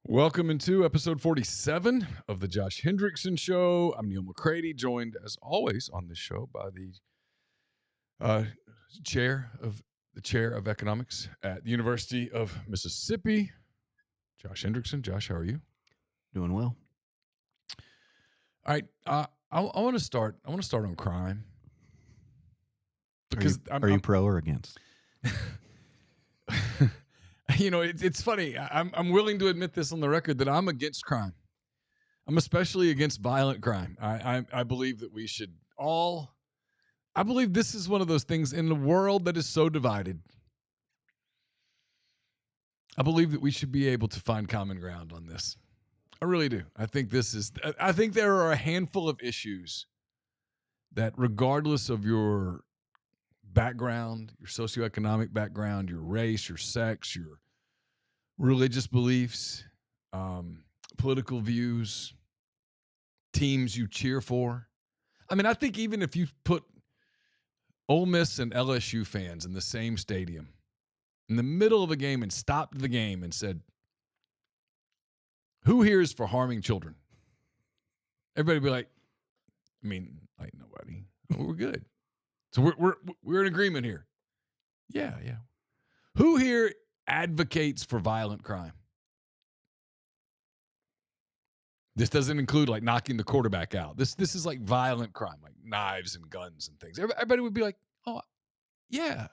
Welcome into episode 47 of the Josh Hendrickson Show. I'm Neal McCready, joined as always on this show by the chair of economics at the University of Mississippi, Josh Hendrickson. Josh, how are you? Doing well. All right, I want to start. I want to start on crime because Are you pro or against? You know, it's funny. I'm willing to admit this on the record that I'm against crime. I'm especially against violent crime. I believe that we should all. I believe this is one of those things in the world that is so divided. I believe that we should be able to find common ground on this. I really do. I think there are a handful of issues that, regardless of your background, your socioeconomic background, your race, your sex, your religious beliefs, political views, teams you cheer for. I mean, I think even if you put Ole Miss and LSU fans in the same stadium in the middle of a game and stopped the game and said, who here is for harming children? Everybody would be like, nobody. We're good. So we're in agreement here. Yeah. Who here advocates for violent crime? This doesn't include like knocking the quarterback out. This is like violent crime, like knives and guns and things. Everybody would be like, oh, yeah.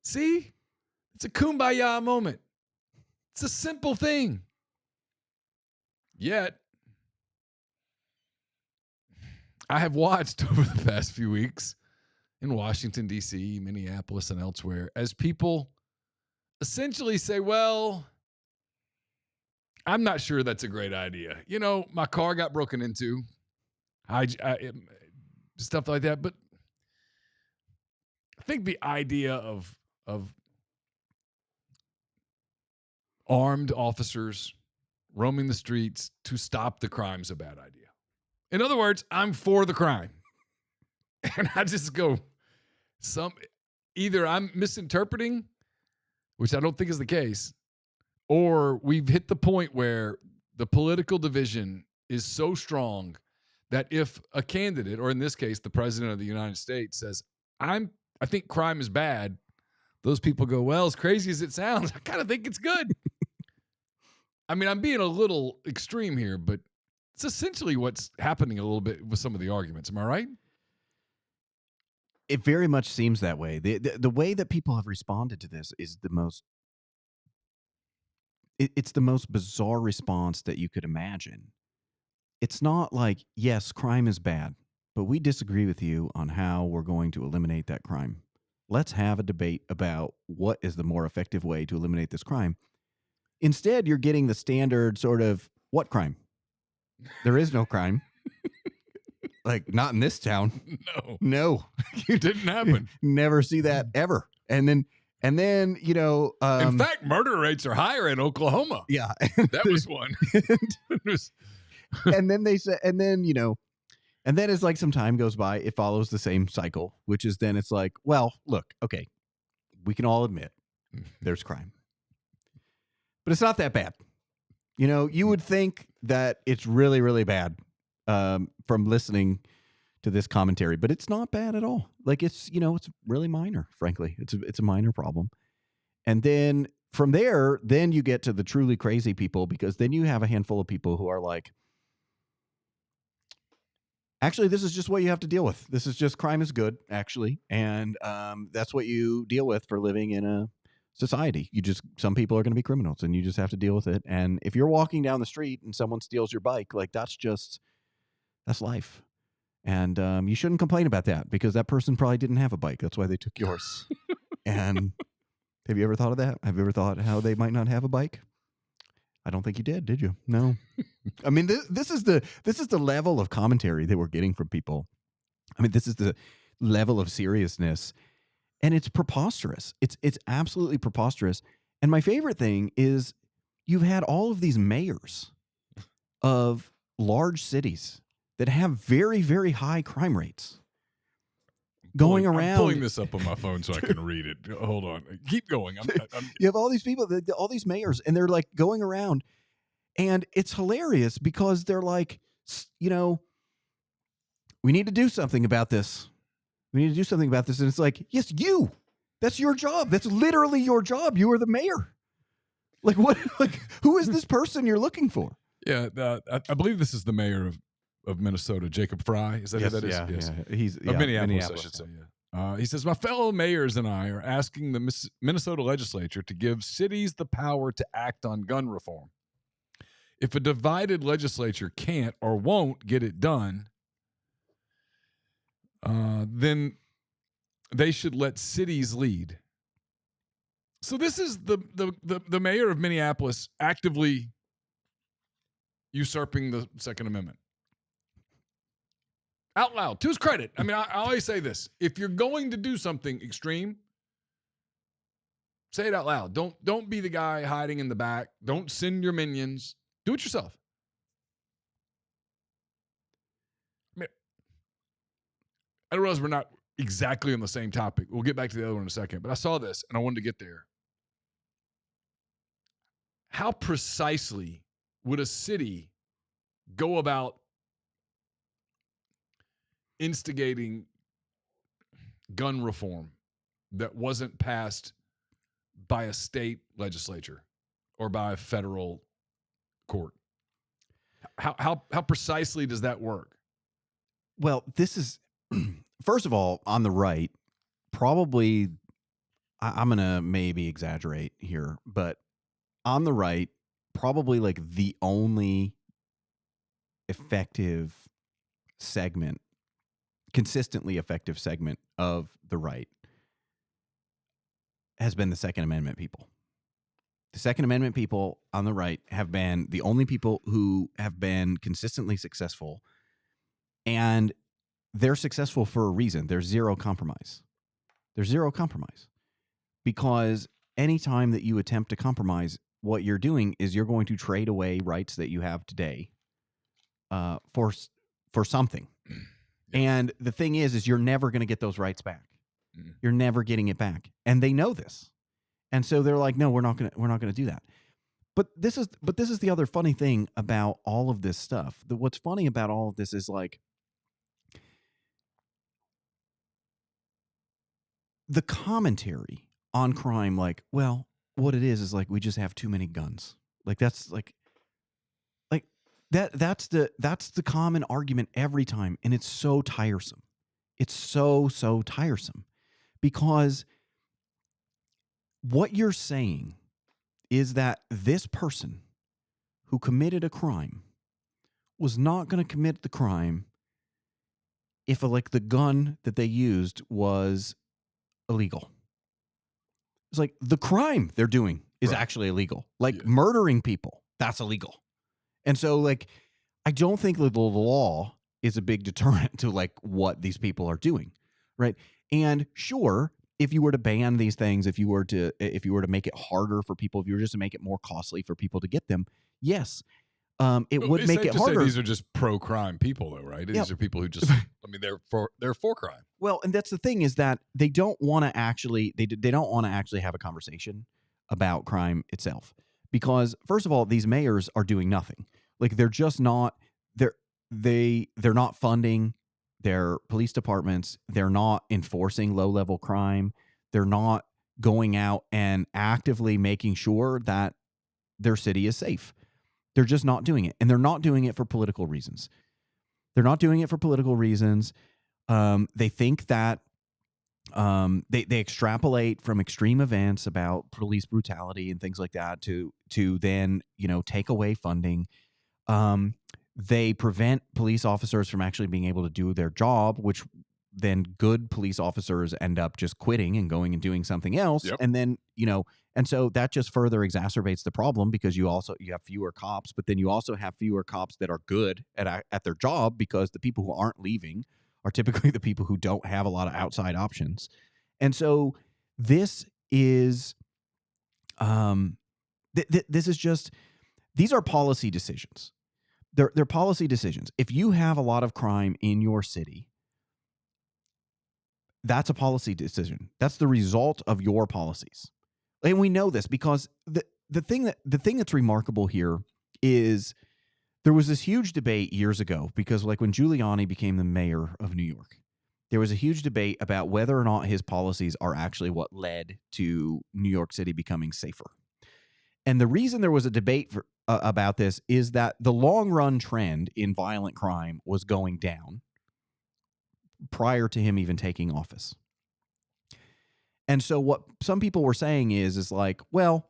See? It's a kumbaya moment. It's a simple thing. Yet, I have watched over the past few weeks in Washington, D.C., Minneapolis, and elsewhere as people essentially say, well, I'm not sure that's a great idea. You know, my car got broken into, stuff like that. But I think the idea of armed officers roaming the streets to stop the crime is a bad idea. In other words, I'm for the crime. And I just go, either I'm misinterpreting, which I don't think is the case, or we've hit the point where the political division is so strong that if a candidate, or in this case, the president of the United States, says, I think crime is bad, those people go, well, as crazy as it sounds, I kind of think it's good. I mean, I'm being a little extreme here, but it's essentially what's happening a little bit with some of the arguments. Am I right? It very much seems that way. The way that people have responded to this is the most it's the most bizarre response that you could imagine. It's not like, yes, crime is bad, but we disagree with you on how we're going to eliminate that crime. Let's have a debate about what is the more effective way to eliminate this crime. Instead, you're getting the standard sort of, what crime? There is no crime. Like, not in this town. No. It didn't happen. Never see that ever. And then, you know, in fact, murder rates are higher in Oklahoma. Yeah. That was one. And then they say, and then it's like some time goes by, it follows the same cycle, which is then it's like, well, look, okay, we can all admit there's crime, but it's not that bad. You know, you would think that it's really, really bad from listening to this commentary, but it's not bad at all. Like it's really minor, frankly. It's a minor problem. And then from there, then you get to the truly crazy people, because then you have a handful of people who are like, actually, this is just what you have to deal with. This is just crime is good, actually. And that's what you deal with for living in a society. Some people are going to be criminals and you just have to deal with it. And if you're walking down the street and someone steals your bike, like that's life. And you shouldn't complain about that, because that person probably didn't have a bike. That's why they took yours. And have you ever thought of that? Have you ever thought how they might not have a bike? I don't think you did you? No. I mean, this is the level of commentary that we're getting from people. I mean, this is the level of seriousness, and it's preposterous. It's absolutely preposterous. And my favorite thing is you've had all of these mayors of large cities that have very, very high crime rates. going I'm around. pulling this up on my phone so I can read it. Hold on. Keep going. You have all these people, all these mayors, and they're like going around, and it's hilarious because they're like, you know, we need to do something about this. We need to do something about this. And it's like, yes, you. That's your job. That's literally your job. You are the mayor. Like what? Like who is this person you're looking for? Yeah, I believe this is the mayor of Minnesota, Jacob Fry. Is that who that is? Yeah, yes. yeah. He's Of Minneapolis, I should say. Yeah. He says, my fellow mayors and I are asking the Minnesota legislature to give cities the power to act on gun reform. If a divided legislature can't or won't get it done, then they should let cities lead. So this is the mayor of Minneapolis actively usurping the Second Amendment. Out loud, to his credit. I mean, I always say this. If you're going to do something extreme, say it out loud. Don't be the guy hiding in the back. Don't send your minions. Do it yourself. I mean, I realize we're not exactly on the same topic. We'll get back to the other one in a second. But I saw this, and I wanted to get there. How precisely would a city go about instigating gun reform that wasn't passed by a state legislature or by a federal court? How precisely does that work? Well, this is first of all on the right. Probably, I'm gonna maybe exaggerate here, but on the right, probably like the only effective segment, consistently effective segment of the right has been the Second Amendment people. The Second Amendment people on the right have been the only people who have been consistently successful, and they're successful for a reason. There's zero compromise. There's zero compromise because anytime that you attempt to compromise, what you're doing is you're going to trade away rights that you have today for something. And the thing is you're never going to get those rights back. You're never getting it back, and they know this, and so they're like, "No, we're not going to do that." But this is the other funny thing about all of this stuff. What's funny about all of this is like the commentary on crime. Like, well, what it is like we just have too many guns. Like that's like that's the common argument every time, and it's so tiresome. It's so tiresome. Because what you're saying is that this person who committed a crime was not going to commit the crime if like the gun that they used was illegal. It's like the crime they're doing is actually illegal. Like murdering people, that's illegal. And so like I don't think that the law is a big deterrent to like what these people are doing, right? And sure, if you were to ban these things, if you were to make it harder for people, if you were just to make it more costly for people to get them, yes, it would make it harder. These are just pro-crime people, though, right? These are people who just, I mean, they're for crime. Well, and that's the thing is that they don't want to actually they don't want to actually have a conversation about crime itself, because first of all, these mayors are doing nothing. Like they're just not they're not funding their police departments. They're not enforcing low-level crime. They're not going out and actively making sure that their city is safe. They're just not doing it. And they're not doing it for political reasons. They're not doing it for political reasons. They think that they extrapolate from extreme events about police brutality and things like that to then, take away funding. They prevent police officers from actually being able to do their job, which then good police officers end up just quitting and going and doing something else. Yep. And then, and so that just further exacerbates the problem because you have fewer cops, but then you also have fewer cops that are good at their job because the people who aren't leaving are typically the people who don't have a lot of outside options. And so this is, this is just, these are policy decisions. They're policy decisions. If you have a lot of crime in your city, That's a policy decision. That's the result of your policies. And we know this because the thing that's remarkable here is there was this huge debate years ago because like when Giuliani became the mayor of New York, there was a huge debate about whether or not his policies are actually what led to New York City becoming safer. And the reason there was a debate about this is that the long run trend in violent crime was going down prior to him even taking office. And so what some people were saying is like, well,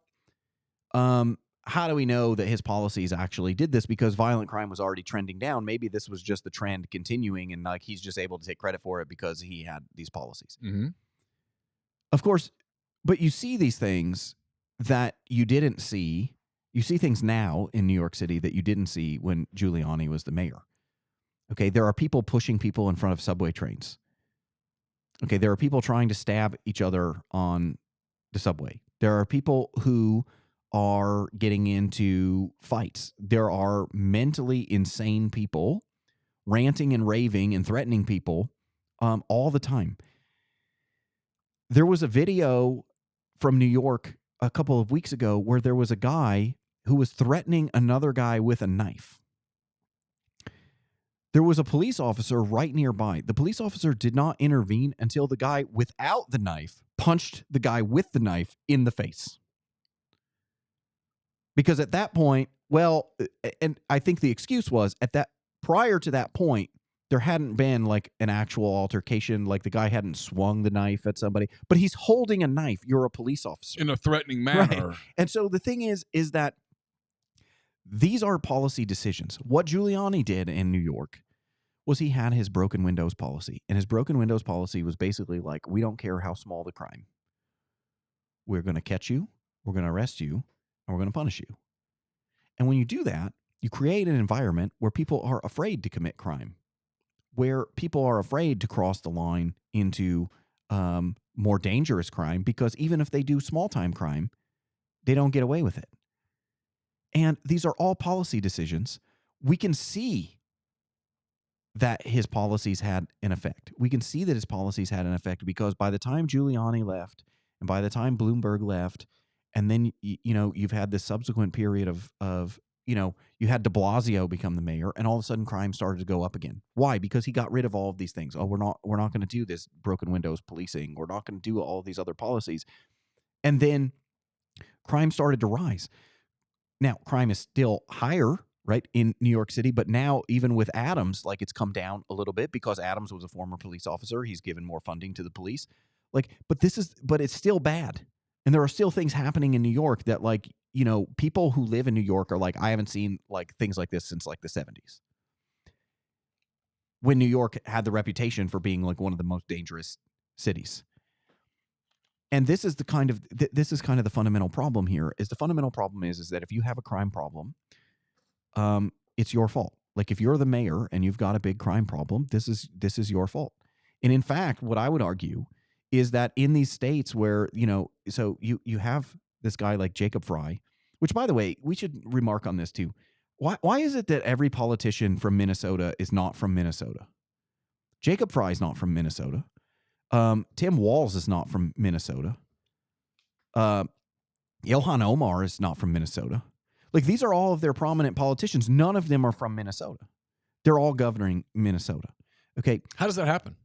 how do we know that his policies actually did this? Because violent crime was already trending down. Maybe this was just the trend continuing and like he's just able to take credit for it because he had these policies. Mm-hmm. Of course, but you see these things that you didn't see. You see things now in New York City that you didn't see when Giuliani was the mayor. Okay, there are people pushing people in front of subway trains. Okay, there are people trying to stab each other on the subway. There are people who are getting into fights. There are mentally insane people ranting and raving and threatening people all the time. There was a video from New York a couple of weeks ago where there was a guy who was threatening another guy with a knife. There was a police officer right nearby. The police officer did not intervene until the guy without the knife punched the guy with the knife in the face. Because at that point, well, and I think the excuse was prior to that point, there hadn't been like an actual altercation, like the guy hadn't swung the knife at somebody, but he's holding a knife. You're a police officer. In a threatening manner. Right. And so the thing is that these are policy decisions. What Giuliani did in New York was he had his broken windows policy. And his broken windows policy was basically like, we don't care how small the crime. We're going to catch you, we're going to arrest you, and we're going to punish you. And when you do that, you create an environment where people are afraid to commit crime, where people are afraid to cross the line into more dangerous crime, because even if they do small-time crime, they don't get away with it. And these are all policy decisions. We can see that his policies had an effect. We can see that his policies had an effect because by the time Giuliani left and by the time Bloomberg left, and then, you've had this subsequent period of you had de Blasio become the mayor, and all of a sudden crime started to go up again. Why? Because he got rid of all of these things. Oh, we're not going to do this broken windows policing. We're not going to do all of these other policies. And then crime started to rise. Now, crime is still higher, right, in New York City, but now even with Adams, like it's come down a little bit because Adams was a former police officer. He's given more funding to the police. But it's still bad. And there are still things happening in New York that people who live in New York are like, I haven't seen like things like this since like the 70s. When New York had the reputation for being like one of the most dangerous cities. And this is kind of the fundamental problem here. Is the fundamental problem is that if you have a crime problem, it's your fault. Like if you're the mayor and you've got a big crime problem, this is your fault. And in fact, what I would argue is that in these states where, so you have this guy like Jacob Frey, which, by the way, we should remark on this too. Why is it that every politician from Minnesota is not from Minnesota? Jacob Frey is not from Minnesota. Tim Walz is not from Minnesota. Ilhan Omar is not from Minnesota. Like these are all of their prominent politicians. None of them are from Minnesota. They're all governing Minnesota. Okay. How does that happen?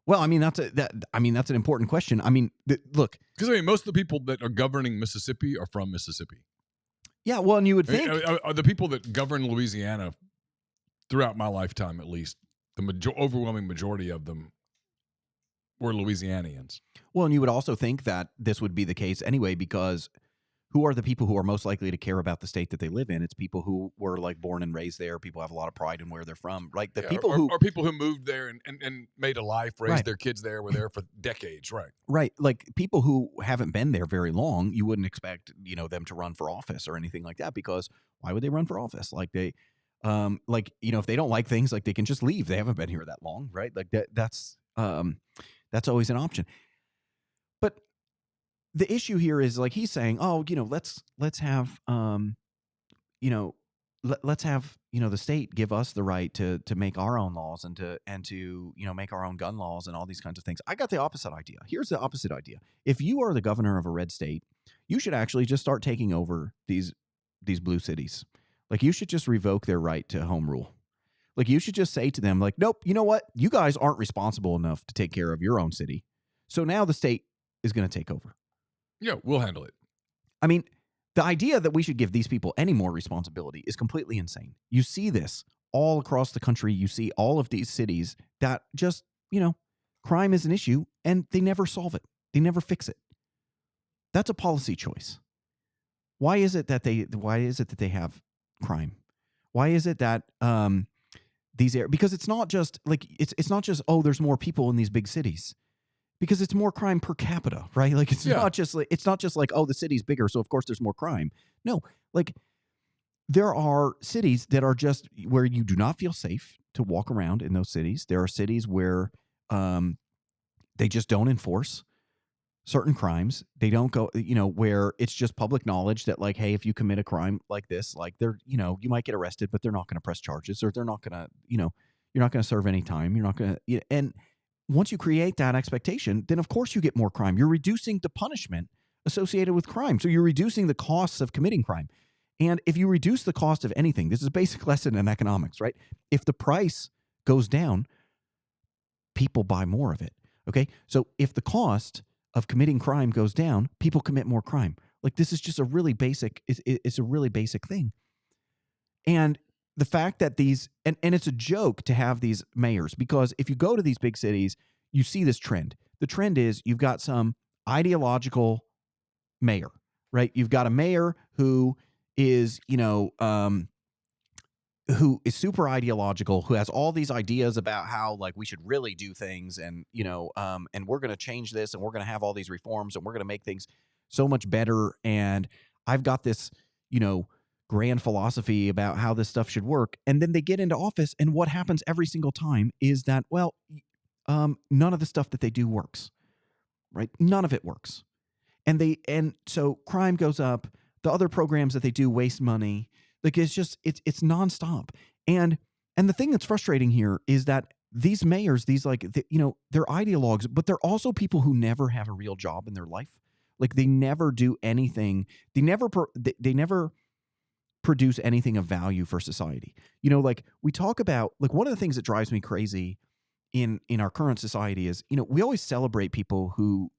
Well, I mean, that's an important question. I mean, look. Because most of the people that are governing Mississippi are from Mississippi. Yeah, well, and you would think. Are the people that govern Louisiana throughout my lifetime, at least, the overwhelming majority of them were Louisianians. Well, and you would also think that this would be the case anyway, because who are the people who are most likely to care about the state that they live in? It's people who were like born and raised there. People have a lot of pride in where they're from, right? People who moved there and made a life, raised their kids there, were there for decades, right? Right. Like people who haven't been there very long, you wouldn't expect, them to run for office or anything like that, because why would they run for office? Like they, if they don't like things, like they can just leave. They haven't been here that long, right? Like that's always an option. But the issue here is like he's saying, let's have let's have the state give us the right to make our own laws and to make our own gun laws and all these kinds of things. I got the opposite idea. Here's the opposite idea. If you are the governor of a red state, you should actually just start taking over these blue cities. Like, you should just revoke their right to home rule. Like, you should just say to them, like, nope, you know what? You guys aren't responsible enough to take care of your own city. So now the state is going to take over. Yeah, we'll handle it. I mean, the idea that we should give these people any more responsibility is completely insane. You see this all across the country. You see all of these cities that just, crime is an issue and they never solve it. They never fix it. That's a policy choice. Why is it that they have crime? Why is it that because it's not just like it's not just, oh, there's more people in these big cities. Because it's more crime per capita, right? Like, it's not just like, oh, the city's bigger, so of course there's more crime. No, like, there are cities that are just where you do not feel safe to walk around in those cities. There are cities where they just don't enforce certain crimes. They don't go, where it's just public knowledge that, like, hey, if you commit a crime like this, like, you might get arrested, but they're not going to press charges, or they're not going to, you're not going to serve any time. You're not going to, and once you create that expectation, then of course you get more crime. You're reducing the punishment associated with crime. So you're reducing the costs of committing crime. And if you reduce the cost of anything, this is a basic lesson in economics, right? If the price goes down, people buy more of it. Okay. So if the cost of committing crime goes down, people commit more crime. Like, this is just a really basic, it's a really basic thing. And the fact that and it's a joke to have these mayors, because if you go to these big cities, you see this trend. The trend is you've got some ideological mayor, right? You've got a mayor who is, who is super ideological, who has all these ideas about how, like, we should really do things, and, and we're going to change this, and we're going to have all these reforms, and we're going to make things so much better. And I've got this, grand philosophy about how this stuff should work. And then they get into office, and what happens every single time is that, well, none of the stuff that they do works, right? None of it works. And so crime goes up. The other programs that they do waste money. Like, it's it's nonstop. And the thing that's frustrating here is that these mayors, they're ideologues, but they're also people who never have a real job in their life. Like, they never do anything. They never produce anything of value for society. Like, we talk about, like, one of the things that drives me crazy in our current society is, we always celebrate people who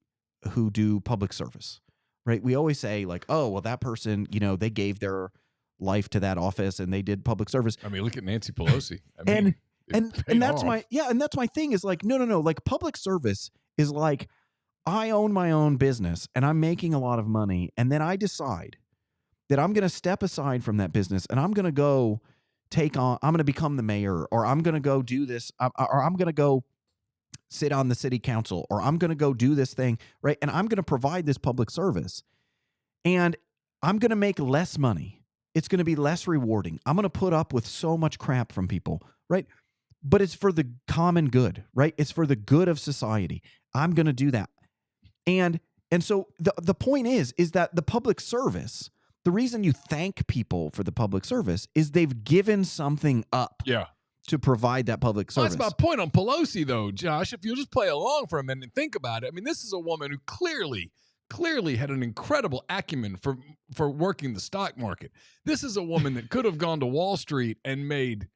do public service, right? We always say, like, oh, well, that person, they gave their life to that office and they did public service. I mean, look at Nancy Pelosi. I mean, and that's my thing is, like, no. Like, public service is like, I own my own business and I'm making a lot of money, and then I decide that I'm going to step aside from that business and I'm going to I'm going to become the mayor, or I'm going to go do this, or I'm going to go sit on the city council, or I'm going to go do this thing, right? And I'm going to provide this public service, and I'm going to make less money. It's going to be less rewarding. I'm going to put up with so much crap from people, right? But it's for the common good, right? It's for the good of society. I'm going to do that. And so the point is that the public service, the reason you thank people for the public service is they've given something up to provide that public service. Well, that's my point on Pelosi, though, Josh. If you'll just play along for a minute and think about it. I mean, this is a woman who clearly had an incredible acumen for working the stock market. This is a woman that could have gone to Wall Street and made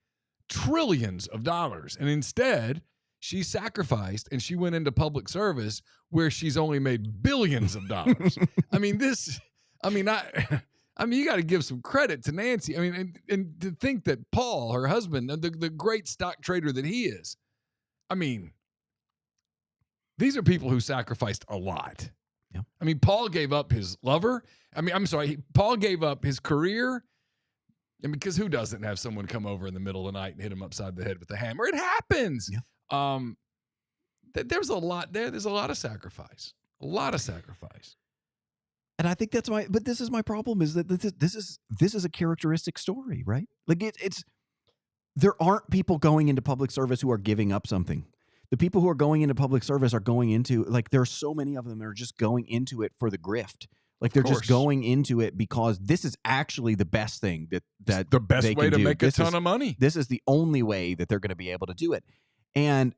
trillions of dollars. And instead, she sacrificed and she went into public service where she's only made billions of dollars. I mean, you got to give some credit to Nancy. I mean, and to think that Paul, her husband, the great stock trader that he is, I mean, these are people who sacrificed a lot. Yeah. I mean, Paul gave up his lover. I mean, I'm sorry, Paul gave up his career. And because who doesn't have someone come over in the middle of the night and hit him upside the head with a hammer? It happens. Yeah. There's a lot there. There's a lot of sacrifice. A lot of sacrifice. And I think but this is my problem, is that this is a characteristic story, right? Like, there aren't people going into public service who are giving up something. The people who are going into public service are going into, like, there are so many of them that are just going into it for the grift, Like, Of they're just course. going into it because this is actually the best thing that It's the best they way can to do. make a This ton is, of money. this is the only way that they're going to be able to do it. And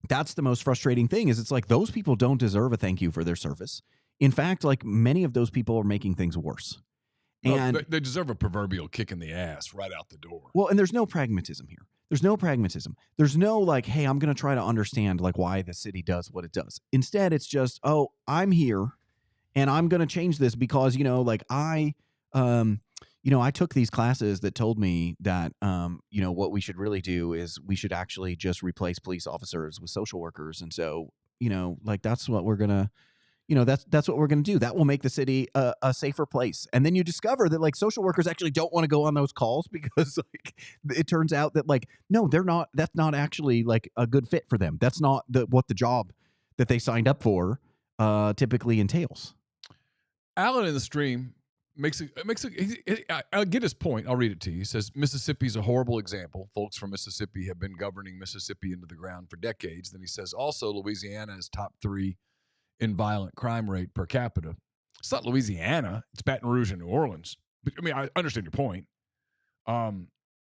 that's the most frustrating thing is it's like those people don't deserve a thank you for their service. In fact, like many of those people are making things worse. And they deserve a proverbial kick in the ass right out the door. well, and there's no pragmatism here. There's no pragmatism. There's no like, hey, I'm going to try to understand like why the city does what it does. Instead, it's just, oh, I'm here and I'm going to change this because, like I took these classes that told me that, what we should really do is we should actually just replace police officers with social workers. And so, like that's what we're going to, that's what we're going to do. That will make the city a safer place. And then you discover that like social workers actually don't want to go on those calls because like it turns out that like, no, they're not, that's not actually like a good fit for them. That's not what the job that they signed up for typically entails. Alan in the stream I'll get his point. I'll read it to you. He says, Mississippi's a horrible example. Folks from Mississippi have been governing Mississippi into the ground for decades. Then he says, also, Louisiana is top 3 in violent crime rate per capita. It's not Louisiana. It's Baton Rouge and New Orleans. But, I mean, I understand your point. Now,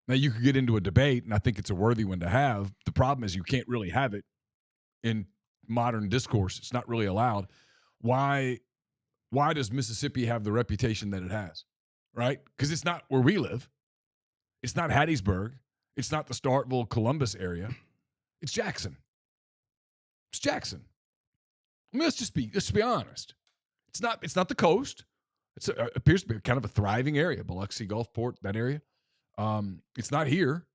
you could get into a debate, and I think it's a worthy one to have. The problem is you can't really have it in modern discourse. It's not really allowed. Why does Mississippi have the reputation that it has, right? Because it's not where we live. It's not Hattiesburg. It's not the Starkville, Columbus area. It's Jackson. It's Jackson. I mean, let's be honest. It's not the coast. It appears to be kind of a thriving area, Biloxi, Gulfport, that area. It's not here.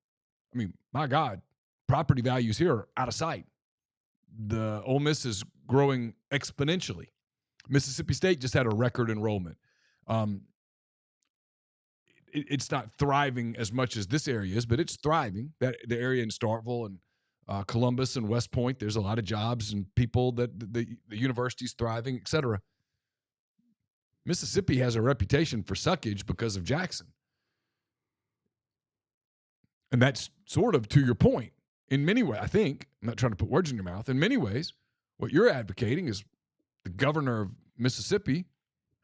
I mean, my God, property values here are out of sight. The Ole Miss is growing exponentially. Mississippi State just had a record enrollment. It's not thriving as much as this area is, but it's thriving. That the area in Starkville and Columbus and West Point, there's a lot of jobs and people that the university's thriving, et cetera. Mississippi has a reputation for suckage because of Jackson. And that's sort of to your point. In many ways, I think, I'm not trying to put words in your mouth, in many ways, what you're advocating is the governor of Mississippi,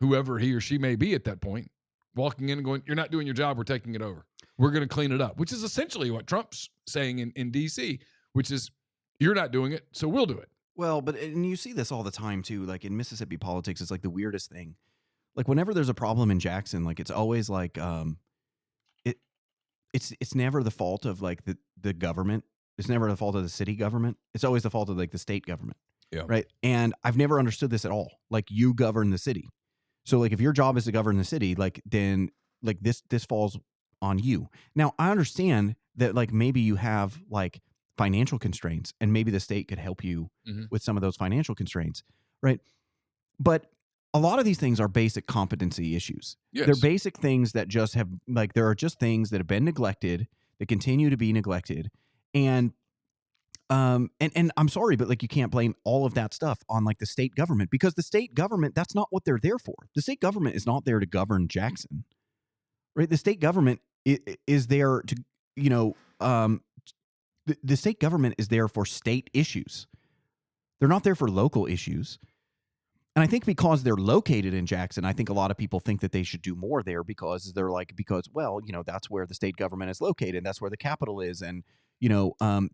whoever he or she may be at that point, walking in and going, you're not doing your job, we're taking it over. We're going to clean it up, which is essentially what Trump's saying in D.C., which is you're not doing it, so we'll do it. Well, and you see this all the time, too. Like in Mississippi politics, it's like the weirdest thing. Like whenever there's a problem in Jackson, like it's always like it's never the fault of like the government. It's never the fault of the city government. It's always the fault of like the state government. Yeah. Right. And I've never understood this at all. Like you govern the city. So like if your job is to govern the city, like then like this falls on you. Now I understand that like maybe you have like financial constraints and maybe the state could help you with some of those financial constraints. Right. But a lot of these things are basic competency issues. Yes. They're basic things that just have like there are just things that have been neglected that continue to be neglected. And I'm sorry, but like you can't blame all of that stuff on like the state government because the state government, that's not what they're there for. The state government is not there to govern Jackson, right? The state government is there to, the state government is there for state issues. They're not there for local issues. And I think because they're located in Jackson, I think a lot of people think that they should do more there because they're like, well, that's where the state government is located. And that's where the capital is. And,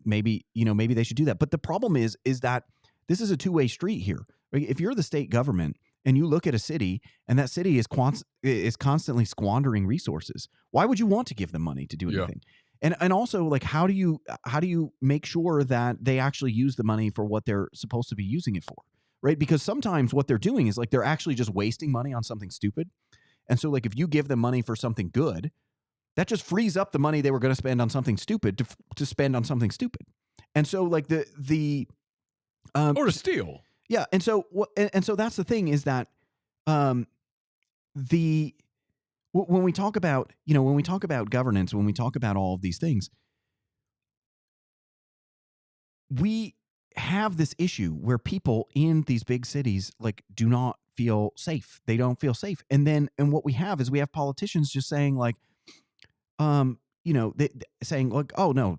maybe they should do that. But the problem is that this is a two-way street here. Right? If you're the state government and you look at a city and that city is constantly squandering resources, why would you want to give them money to do anything? Yeah. And also like, how do you make sure that they actually use the money for what they're supposed to be using it for? Right? Because sometimes what they're doing is like they're actually just wasting money on something stupid. And so like if you give them money for something good, that just frees up the money they were going to spend on something stupid to spend on something stupid. And so like the or to steal. Yeah, and so that's the thing is that when we talk about governance, when we talk about all of these things, we have this issue where people in these big cities like do not feel safe. They don't feel safe. And what we have is we have politicians just saying like, saying like, oh no,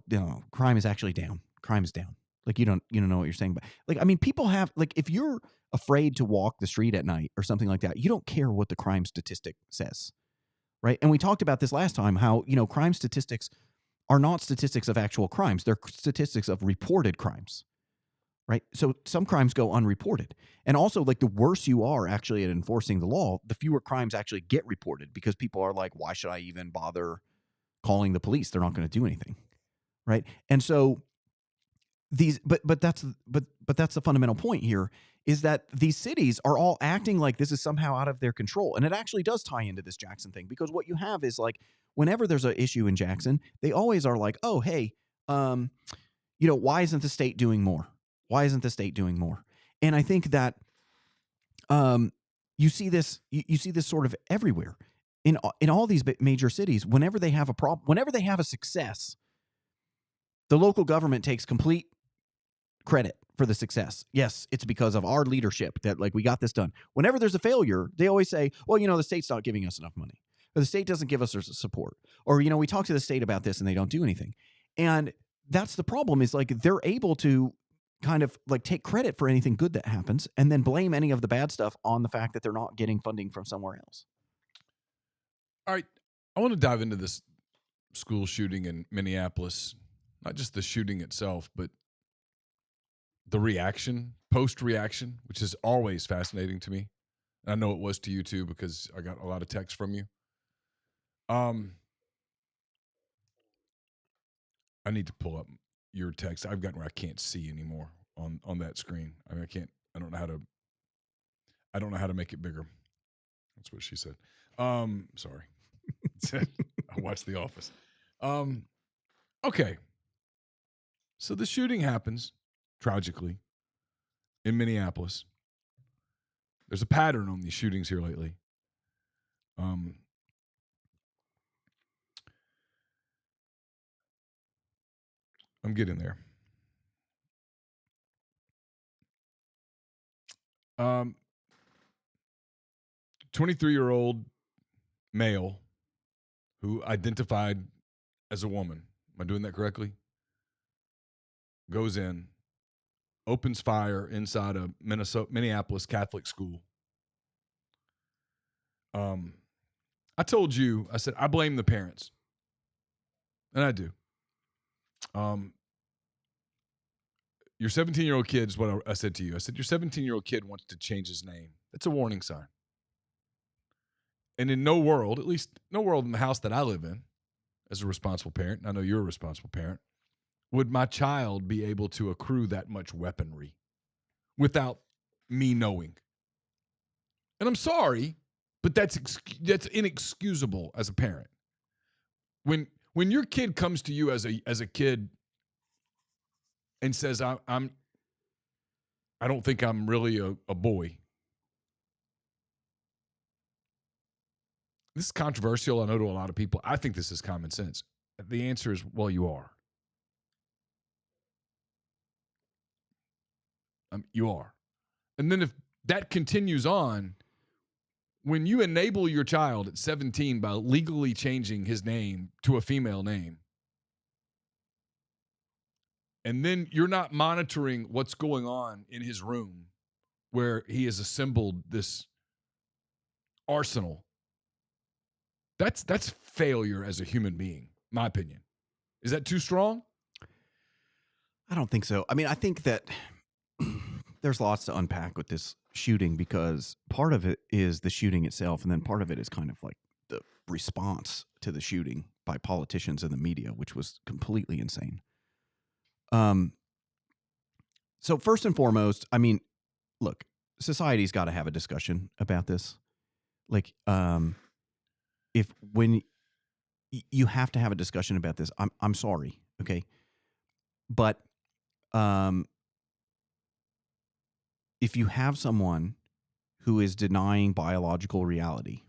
crime is actually down. Crime is down. Like you don't know what you're saying, but like I mean, people have like if you're afraid to walk the street at night or something like that, you don't care what the crime statistic says, right? And we talked about this last time how crime statistics are not statistics of actual crimes; they're statistics of reported crimes, right? So some crimes go unreported, and also like the worse you are actually at enforcing the law, the fewer crimes actually get reported because people are like, why should I even bother calling the police? They're not going to do anything, right? And so but that's the fundamental point here is that these cities are all acting like this is somehow out of their control, and it actually does tie into this Jackson thing because what you have is like whenever there's an issue in Jackson, they always are like, oh hey, why isn't the state doing more? Why isn't the state doing more? And I think that you see this sort of everywhere in all these major cities. Whenever they have a problem, whenever they have a success, the local government takes complete credit for the success. Yes, it's because of our leadership that like we got this done. Whenever there's a failure, they always say, well, the state's not giving us enough money. Or the state doesn't give us their support. Or, we talk to the state about this and they don't do anything. And that's the problem is like they're able to kind of like take credit for anything good that happens and then blame any of the bad stuff on the fact that they're not getting funding from somewhere else. All right. I want to dive into this school shooting in Minneapolis, not just the shooting itself, but the reaction, post-reaction, which is always fascinating to me. I know it was to you too because I got a lot of texts from you. I need to pull up your text. I've gotten where I can't see anymore on that screen. I mean, I don't know how to make it bigger. That's what she said. Sorry. I watched The Office. Okay. So the shooting happens tragically in Minneapolis. There's a pattern on these shootings here lately. I'm getting there. 23-year-old male who identified as a woman. Am I doing that correctly? Goes in, opens fire inside a Minneapolis Catholic school. I told you, I said, I blame the parents. And I do. Your 17-year-old kid is what I said to you. I said, your 17-year-old kid wants to change his name. That's a warning sign. And in no world, at least no world in the house that I live in, as a responsible parent, and I know you're a responsible parent, would my child be able to accrue that much weaponry without me knowing? And I'm sorry, but that's inexcusable as a parent. When your kid comes to you as a kid and says, I don't think I'm really a boy. This is controversial, I know, to a lot of people. I think this is common sense. The answer is, well, you are. You are. And then if that continues on, when you enable your child at 17 by legally changing his name to a female name, and then you're not monitoring what's going on in his room where he has assembled this arsenal, that's failure as a human being, my opinion. Is that too strong? I don't think so. I mean, I think that there's lots to unpack with this shooting because part of it is the shooting itself, and then part of it is kind of like the response to the shooting by politicians and the media, which was completely insane. So first and foremost, I mean, look, society's got to have a discussion about this. Like, if when you have to have a discussion about this, I'm sorry, okay, but if you have someone who is denying biological reality,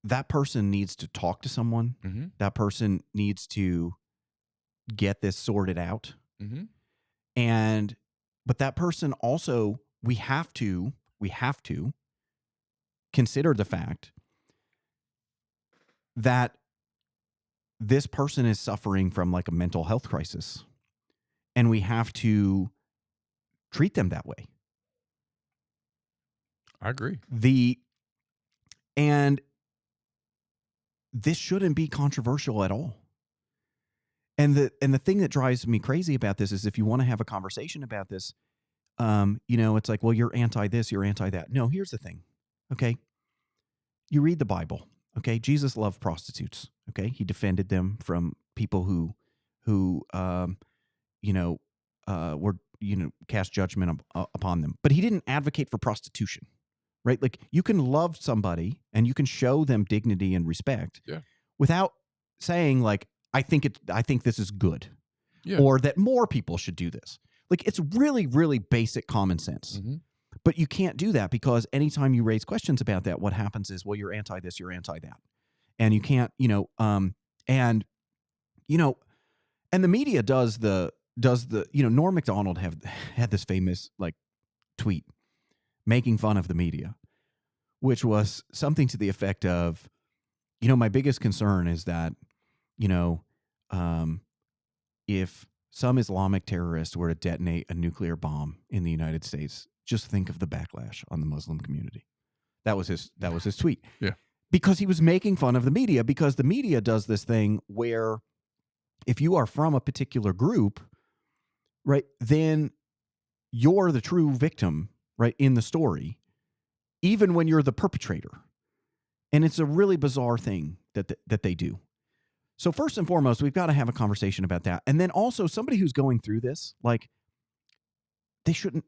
that person needs to talk to someone. Mm-hmm. That person needs to get this sorted out. Mm-hmm. But that person also, we have to consider the fact that this person is suffering from like a mental health crisis, and we have to treat them that way. I agree. And this shouldn't be controversial at all. And the thing that drives me crazy about this is if you want to have a conversation about this, it's like, well, you're anti this, you're anti that. No, here's the thing. Okay. You read the Bible. Okay. Jesus loved prostitutes. Okay. He defended them from people who were, cast judgment upon them, but he didn't advocate for prostitution, right? Like, you can love somebody and you can show them dignity and respect without saying like, I think this is good, or that more people should do this. Like, it's really, really basic common sense. Mm-hmm. But you can't do that, because anytime you raise questions about that, what happens is, well, you're anti this, you're anti that. And you can't, and the media does the, Norm Macdonald had this famous like tweet making fun of the media, which was something to the effect of, my biggest concern is that, if some Islamic terrorist were to detonate a nuclear bomb in the United States, just think of the backlash on the Muslim community. That was his tweet. Yeah. Because he was making fun of the media, because the media does this thing where if you are from a particular group, right, then you're the true victim, right, in the story, even when you're the perpetrator. And it's a really bizarre thing that they do. So first and foremost, we've got to have a conversation about that. And then also, somebody who's going through this, like, they shouldn't,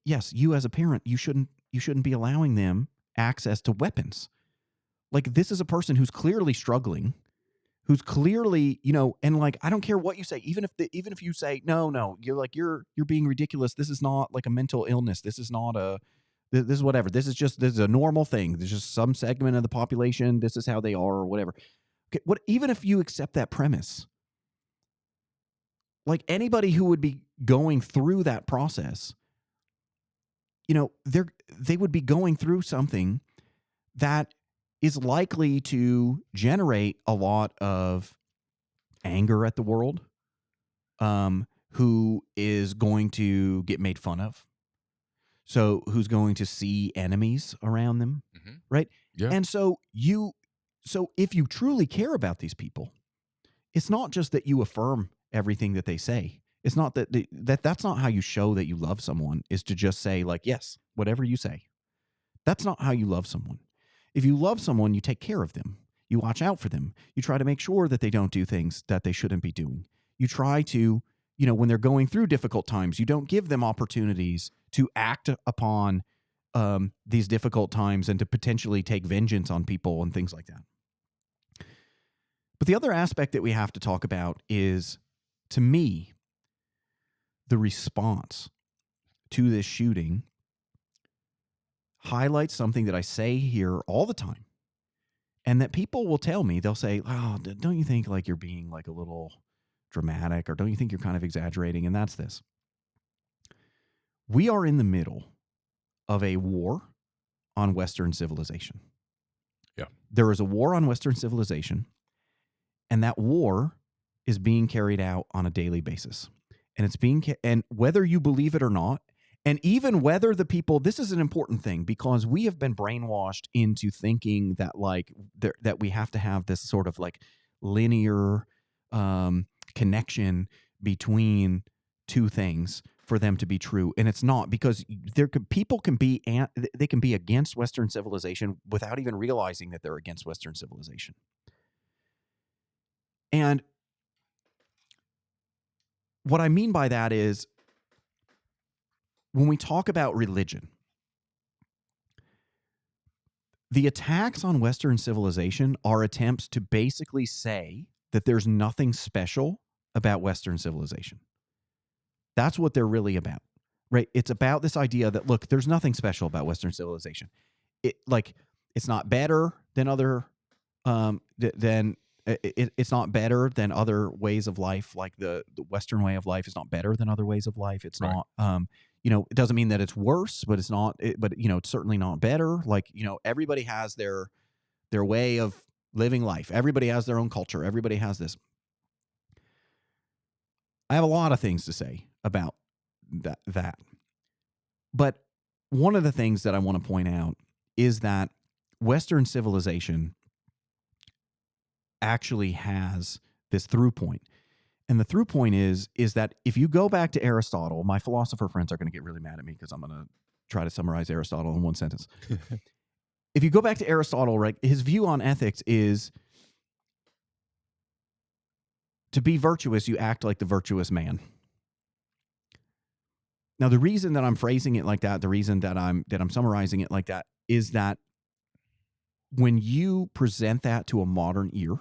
yes, you as a parent, you shouldn't be allowing them access to weapons. Like, this is a person who's clearly struggling, who's clearly, and like, I don't care what you say, even if you say, no, you're being ridiculous. This is not like a mental illness. This is not this is whatever. This is a normal thing. There's just some segment of the population. This is how they are, or whatever. Okay, even if you accept that premise, like, anybody who would be going through that process, they would be going through something that is likely to generate a lot of anger at the world, who is going to get made fun of. So who's going to see enemies around them, right? Yeah. And so if you truly care about these people, it's not just that you affirm everything that they say. It's not that's not how you show that you love someone, is to just say like, yes, whatever you say. That's not how you love someone. If you love someone, you take care of them. You watch out for them. You try to make sure that they don't do things that they shouldn't be doing. You try to, when they're going through difficult times, you don't give them opportunities to act upon these difficult times and to potentially take vengeance on people and things like that. But the other aspect that we have to talk about is, to me, the response to this shooting highlights something that I say here all the time, and that people will tell me. They'll say, oh, don't you think like you're being like a little dramatic, or don't you think you're kind of exaggerating? And that's this. We are in the middle of a war on Western civilization. Yeah. There is a war on Western civilization, and that war is being carried out on a daily basis. And it's and whether you believe it or not, and even whether the people, this is an important thing, because we have been brainwashed into thinking that like that we have to have this sort of like linear connection between two things for them to be true. And it's not, because people can be against Western civilization without even realizing that they're against Western civilization. And what I mean by that is, when we talk about religion, the attacks on Western civilization are attempts to basically say that there's nothing special about Western civilization. That's what they're really about, right? It's about this idea that, look, there's nothing special about Western civilization. It's not better than other, it's not better than other ways of life. Like the Western way of life is not better than other ways of life. It's right. not, it doesn't mean that it's worse, but it's not, it's certainly not better. Like, everybody has their way of living life. Everybody has their own culture. Everybody has this. I have a lot of things to say about that. But one of the things that I want to point out is that Western civilization actually has this through point. And the through point is that if you go back to Aristotle, my philosopher friends are going to get really mad at me because I'm going to try to summarize Aristotle in one sentence. If you go back to Aristotle, right, his view on ethics is to be virtuous, you act like the virtuous man. Now, the reason that I'm phrasing it like that, the reason that I'm summarizing it like that is that when you present that to a modern ear,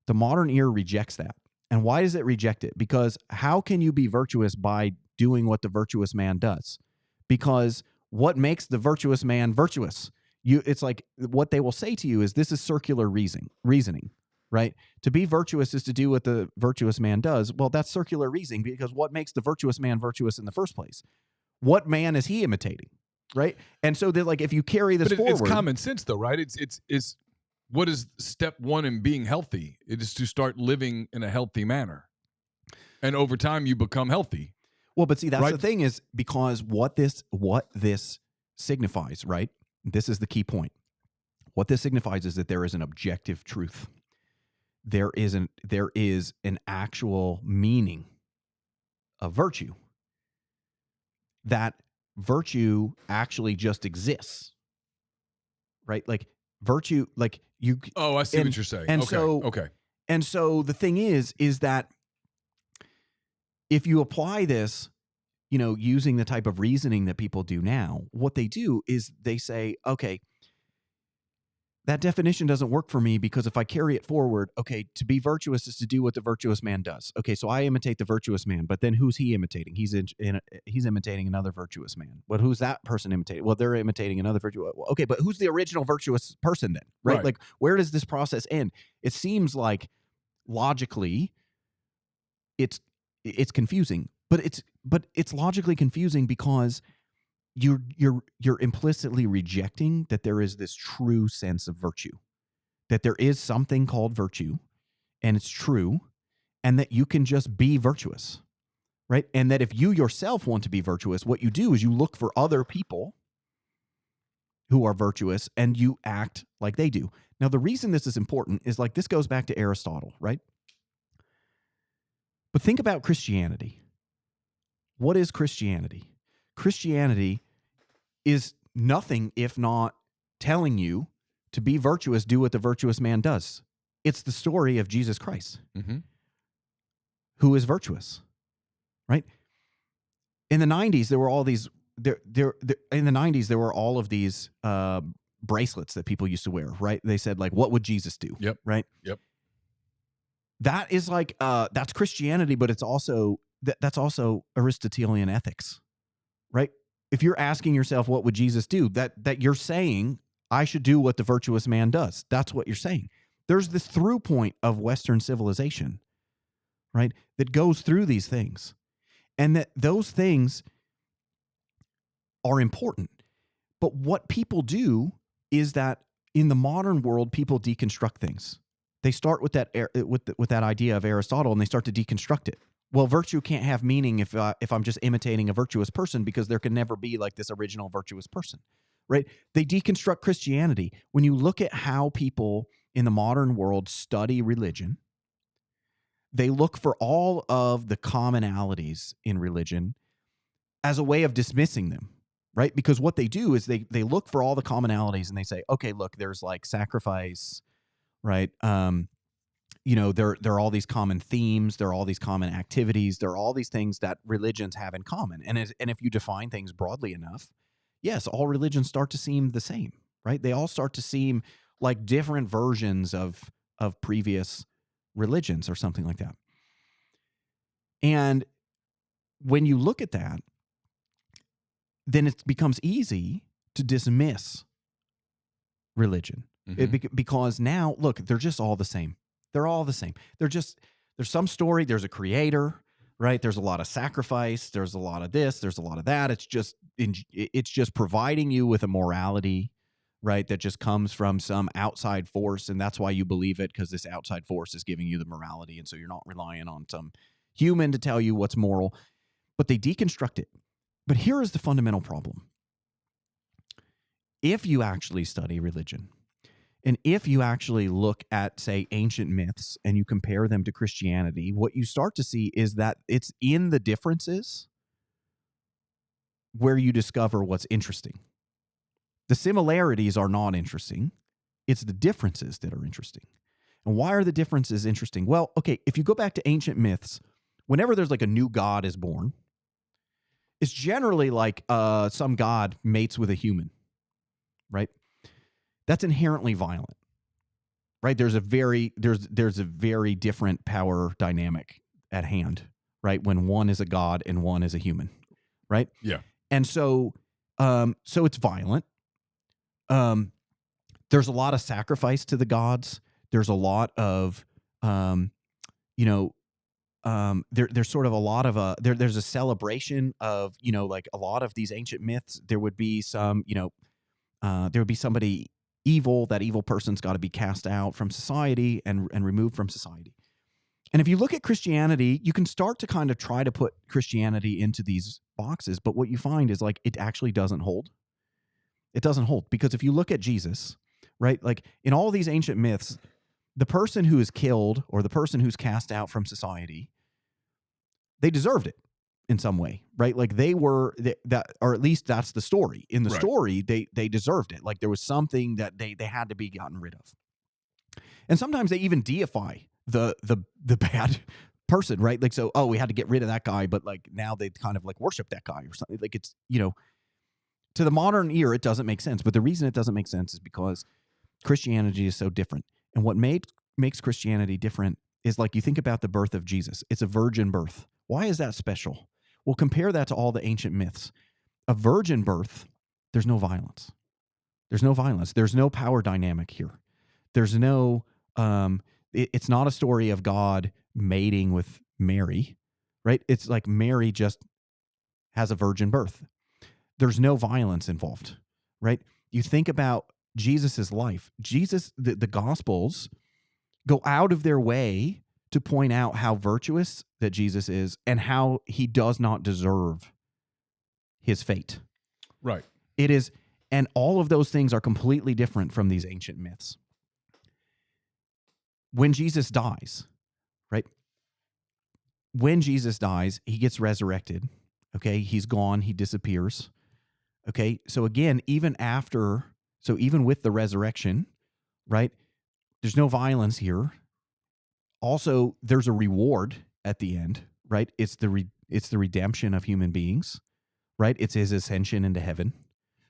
the modern ear rejects that. And why does it reject it? Because how can you be virtuous by doing what the virtuous man does? Because what makes the virtuous man virtuous? It's like what they will say to you is this is circular reasoning, right? To be virtuous is to do what the virtuous man does. Well, that's circular reasoning because what makes the virtuous man virtuous in the first place? What man is he imitating, right? And so they're like, if you carry this forward, it's common sense though, right? It's what is step one in being healthy? It is to start living in a healthy manner. And over time you become healthy. Well, but see, that's right? the thing is because what this signifies, right? This is the key point. What this signifies is that there is an objective truth. There is an actual meaning of virtue. That virtue actually just exists. Right? Like virtue, like you. Oh, I see what you're saying. And okay. And so the thing is that if you apply this, using the type of reasoning that people do now, what they do is they say, okay, that definition doesn't work for me because if I carry it forward, okay, to be virtuous is to do what the virtuous man does. Okay, so I imitate the virtuous man, but then who's he imitating? He's imitating another virtuous man. But who's that person imitating? Well, they're imitating another virtuous. Okay, but who's the original virtuous person then? Right? Like, where does this process end? It seems like logically, it's confusing, but it's logically confusing because you're implicitly rejecting that there is this true sense of virtue, that there is something called virtue and it's true and that you can just be virtuous, right? And that if you yourself want to be virtuous, what you do is you look for other people who are virtuous and you act like they do. Now, the reason this is important is like this goes back to Aristotle, right? But think about Christianity. What is Christianity? Christianity is nothing if not telling you to be virtuous, do what the virtuous man does. It's the story of Jesus Christ, who is virtuous, right? In the 90s, there were all these. In the 90s, there were all of these bracelets that people used to wear, right? They said like, "What would Jesus do?" Yep. Right. Yep. That is like that's Christianity, but it's also that's also Aristotelian ethics, right? If you're asking yourself, what would Jesus do? That you're saying, I should do what the virtuous man does. That's what you're saying. There's this through point of Western civilization, right, that goes through these things. And that those things are important. But what people do is that in the modern world, people deconstruct things. They start with that with that idea of Aristotle and they start to deconstruct it. Well, virtue can't have meaning if I'm just imitating a virtuous person because there can never be like this original virtuous person, right? They deconstruct Christianity. When you look at how people in the modern world study religion, they look for all of the commonalities in religion as a way of dismissing them, right? Because what they do is they look for all the commonalities and they say, okay, look, there's like sacrifice, right? There are all these common themes. There are all these common activities. There are all these things that religions have in common. And if you define things broadly enough, yes, all religions start to seem the same, right? They all start to seem like different versions of previous religions or something like that. And when you look at that, then it becomes easy to dismiss religion because now, look, they're just all the same. They're all the same. There's some story. There's a creator, right? There's a lot of sacrifice. There's a lot of this. There's a lot of that. It's just providing you with a morality, right? That just comes from some outside force. And that's why you believe it, because this outside force is giving you the morality. And so you're not relying on some human to tell you what's moral, but they deconstruct it. But here is the fundamental problem. If you actually study religion, and if you actually look at, say, ancient myths and you compare them to Christianity, what you start to see is that it's in the differences where you discover what's interesting. The similarities are not interesting. It's the differences that are interesting. And why are the differences interesting? Well, okay, if you go back to ancient myths, whenever there's like a new god is born, it's generally like some god mates with a human, right? That's inherently violent, right? There's a very different power dynamic at hand, right? When one is a god and one is a human, right? Yeah. And so it's violent. There's a lot of sacrifice to the gods. There's a lot of, there's sort of a lot of there's a celebration of, like a lot of these ancient myths. There would be some, there would be somebody evil. That evil person's got to be cast out from society and removed from society. And if you look at Christianity, you can start to kind of try to put Christianity into these boxes. But what you find is like, it actually doesn't hold. It doesn't hold, because if you look at Jesus, right, like in all these ancient myths, the person who is killed or the person who's cast out from society, they deserved it in some way, right? Like they were that, or at least that's the story. In the story, they deserved it. Like there was something that they had to be gotten rid of. And sometimes they even deify the bad person, right? Like, so, we had to get rid of that guy, but like now they kind of like worship that guy or something. Like it's, to the modern ear, it doesn't make sense. But the reason it doesn't make sense is because Christianity is so different. And what makes Christianity different is, like, you think about the birth of Jesus. It's a virgin birth. Why is that special? Well, compare that to all the ancient myths. A virgin birth, there's no violence. There's no violence. There's no power dynamic here. There's no, it's not a story of God mating with Mary, right? It's like Mary just has a virgin birth. There's no violence involved, right? You think about Jesus's life. Jesus, the Gospels go out of their way to point out how virtuous that Jesus is and how he does not deserve his fate. Right. It is, and all of those things are completely different from these ancient myths. When Jesus dies, right? When Jesus dies, he gets resurrected. Okay, he's gone, he disappears. Okay, so again, even with the resurrection, right, there's no violence here. Also, there's a reward at the end, right? It's the redemption of human beings, right? It's his ascension into heaven,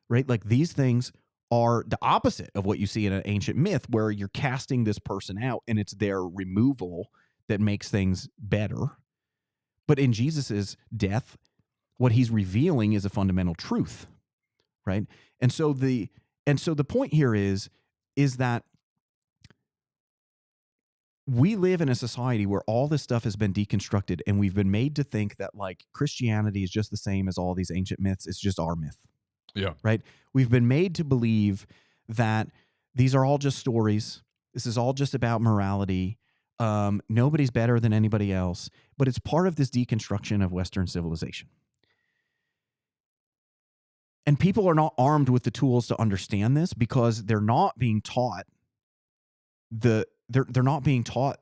right? Like these things are the opposite of what you see in an ancient myth, where you're casting this person out and it's their removal that makes things better. But in Jesus's death, what he's revealing is a fundamental truth. Right. And so the point here is that we live in a society where all this stuff has been deconstructed, and we've been made to think that like Christianity is just the same as all these ancient myths. It's just our myth. Yeah. Right. We've been made to believe that these are all just stories. This is all just about morality. Nobody's better than anybody else, but it's part of this deconstruction of Western civilization. And people are not armed with the tools to understand this because they're not being taught they're not being taught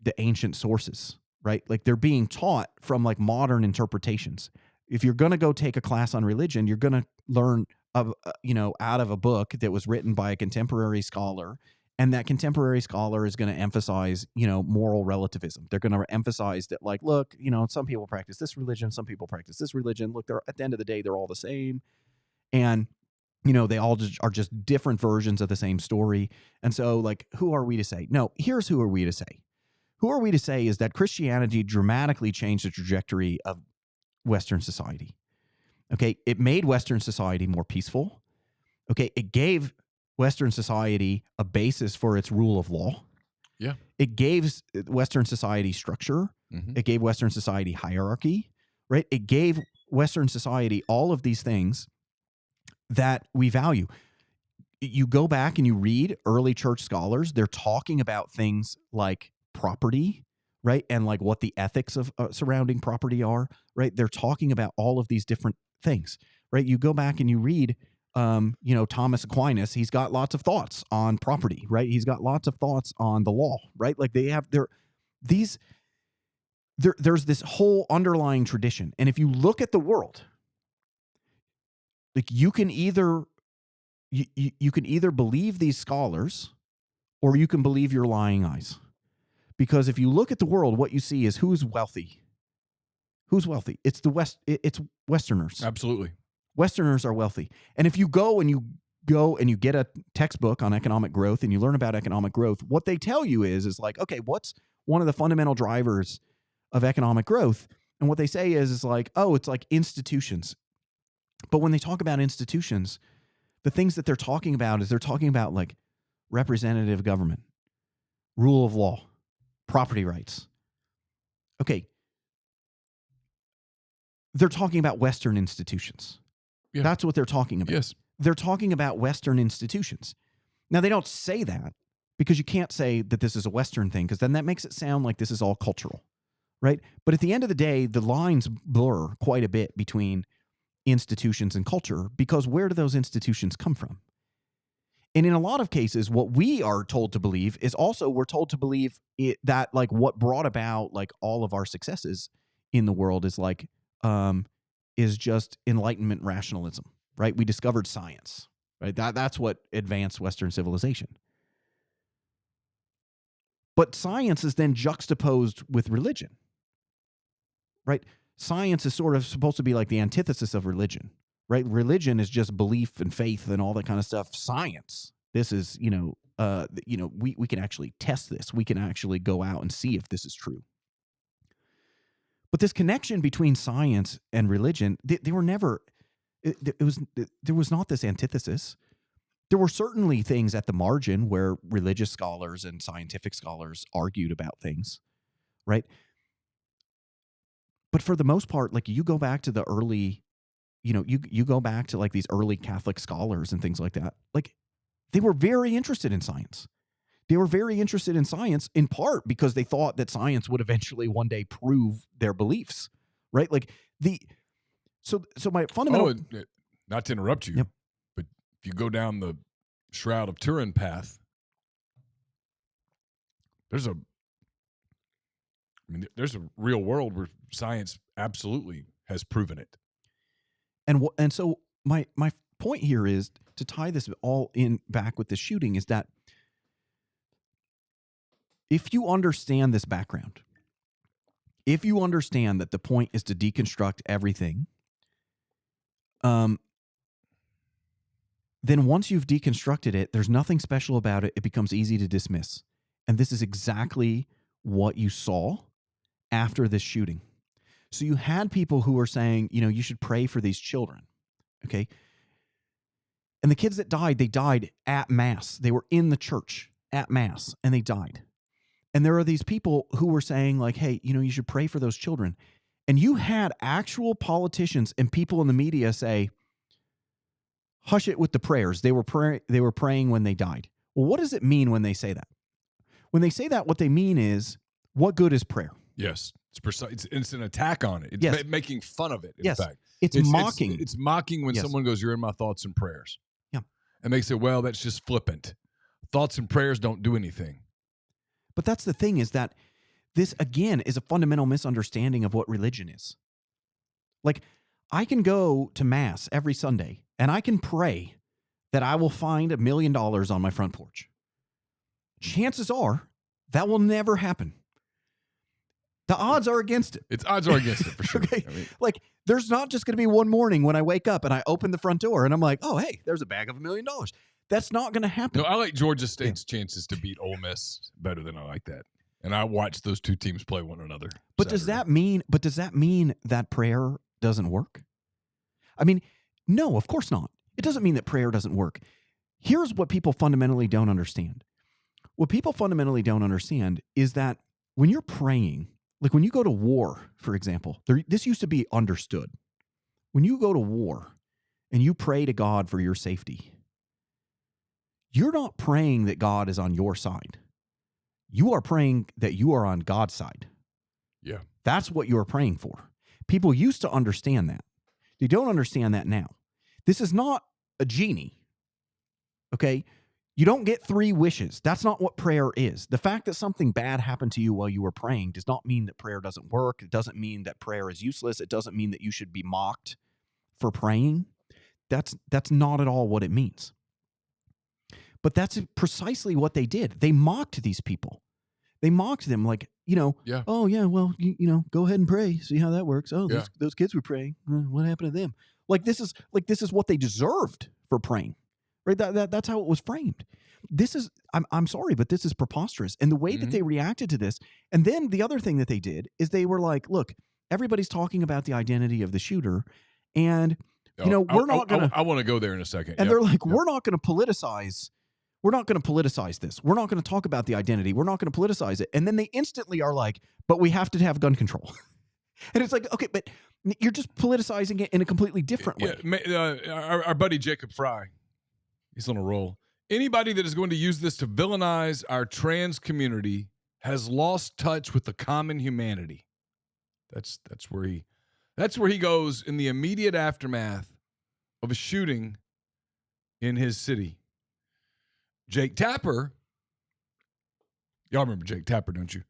the ancient sources, right? Like they're being taught from like modern interpretations. If you're going to go take a class on religion, you're going to learn out of a book that was written by a contemporary scholar, and that contemporary scholar is going to emphasize, moral relativism. They're going to emphasize that, like, look, some people practice this religion, some people practice this religion. Look, at the end of the day, they're all the same. And, they all are just different versions of the same story. And so, like, who are we to say? No, here's who are we to say. Who are we to say is that Christianity dramatically changed the trajectory of Western society. Okay, it made Western society more peaceful. Okay, it gave Western society a basis for its rule of law. Yeah. It gave Western society structure. Mm-hmm. It gave Western society hierarchy, right? It gave Western society all of these things that we value. you go back and you read early church scholars, they're talking about things like property, right? And like what the ethics of surrounding property are, right? They're talking about all of these different things, right? You go back and you read, Thomas Aquinas, he's got lots of thoughts on property, right? He's got lots of thoughts on the law, right? Like there's this whole underlying tradition. And if you look at the world, like you can either believe these scholars or you can believe your lying eyes. Because if you look at the world, what you see is who's wealthy. Who's wealthy? It's it's Westerners. Absolutely. Westerners are wealthy. And if you go and you get a textbook on economic growth and you learn about economic growth, what they tell you is like, okay, what's one of the fundamental drivers of economic growth? And what they say is like, oh, it's like institutions. But when they talk about institutions, the things that they're talking about is they're talking about like representative government, rule of law, property rights. Okay. They're talking about Western institutions. Yeah. That's what they're talking about. Yes. They're talking about Western institutions. Now, they don't say that because you can't say that this is a Western thing, because then that makes it sound like this is all cultural, right? But at the end of the day, the lines blur quite a bit between institutions and culture, because where do those institutions come from? And in a lot of cases, what we are told to believe is also we're told to believe that like what brought about like all of our successes in the world is like is just Enlightenment rationalism, right? We discovered science, right? That's what advanced Western civilization. But science is then juxtaposed with religion, right? Science is sort of supposed to be like the antithesis of religion, right? Religion is just belief and faith and all that kind of stuff. Science, this is, we can actually test this. We can actually go out and see if this is true. But this connection between science and religion, they were never, there was not this antithesis. There were certainly things at the margin where religious scholars and scientific scholars argued about things, right? But for the most part, like you go back to the early, you go back to like these early Catholic scholars and things like that. Like they were very interested in science. They were very interested in science in part because they thought that science would eventually one day prove their beliefs, right? Like so my fundamental. Not to interrupt you, Yep. but if you go down the Shroud of Turin path, there's a real world where science absolutely has proven it. And so my point here is to tie this all in back with the shooting is that if you understand this background, if you understand that the point is to deconstruct everything, then once you've deconstructed it, there's nothing special about it. It becomes easy to dismiss. And this is exactly what you saw after this shooting. So you had people who were saying, you should pray for these children. Okay. And the kids that died, they died at Mass. They were in the church at Mass and they died. And there are these people who were saying like, hey, you should pray for those children. And you had actual politicians and people in the media say, hush it with the prayers. They were praying when they died. Well, what does it mean when they say that? When they say that, what they mean is, what good is prayer? Yes. It's precise. It's an attack on it. It's Yes. making fun of it, in Yes. fact. It's mocking. It's mocking when Yes. someone goes, you're in my thoughts and prayers. Yeah. And they say, well, that's just flippant. Thoughts and prayers don't do anything. But that's the thing, is that this, again, is a fundamental misunderstanding of what religion is. Like, I can go to Mass every Sunday and I can pray that I will find $1 million on my front porch. Chances are that will never happen. The odds are against it. Odds are against it, for sure. Okay. Like, there's not just going to be one morning when I wake up and I open the front door and I'm like, oh, hey, there's a bag of $1 million. That's not going to happen. No, I like Georgia State's chances to beat Ole Miss better than I like that. And I watched those two teams play one another. But does that mean that prayer doesn't work? I mean, no, of course not. It doesn't mean that prayer doesn't work. Here's what people fundamentally don't understand. What people fundamentally don't understand is that when you're praying, like when you go to war, for example, this used to be understood. When you go to war and you pray to God for your safety, you're not praying that God is on your side. You are praying that you are on God's side. Yeah. That's what you're praying for. People used to understand that. They don't understand that now. This is not a genie. Okay? You don't get 3 wishes. That's not what prayer is. The fact that something bad happened to you while you were praying does not mean that prayer doesn't work. It doesn't mean that prayer is useless. It doesn't mean that you should be mocked for praying. That's not at all what it means. But that's precisely what they did. They mocked these people. They mocked them like, Yeah. oh, yeah, well, go ahead and pray. See how that works. Oh, Yeah. those kids were praying. What happened to them? This is what they deserved for praying. Right? That's how it was framed. I'm sorry, but this is preposterous. And the way that they reacted to this, and then the other thing that they did is they were like, look, everybody's talking about the identity of the shooter, and we're not going to. I want to go there in a second. And they're like, we're not going to politicize. We're not going to politicize this. We're not going to talk about the identity. We're not going to politicize it. And then they instantly are like, but we have to have gun control. And it's like, okay, but you're just politicizing it in a completely different way. Our buddy Jacob Fry, he's on a roll. Anybody that is going to use this to villainize our trans community has lost touch with the common humanity. That's where he goes in the immediate aftermath of a shooting in his city. Jake Tapper, y'all remember Jake Tapper, don't you?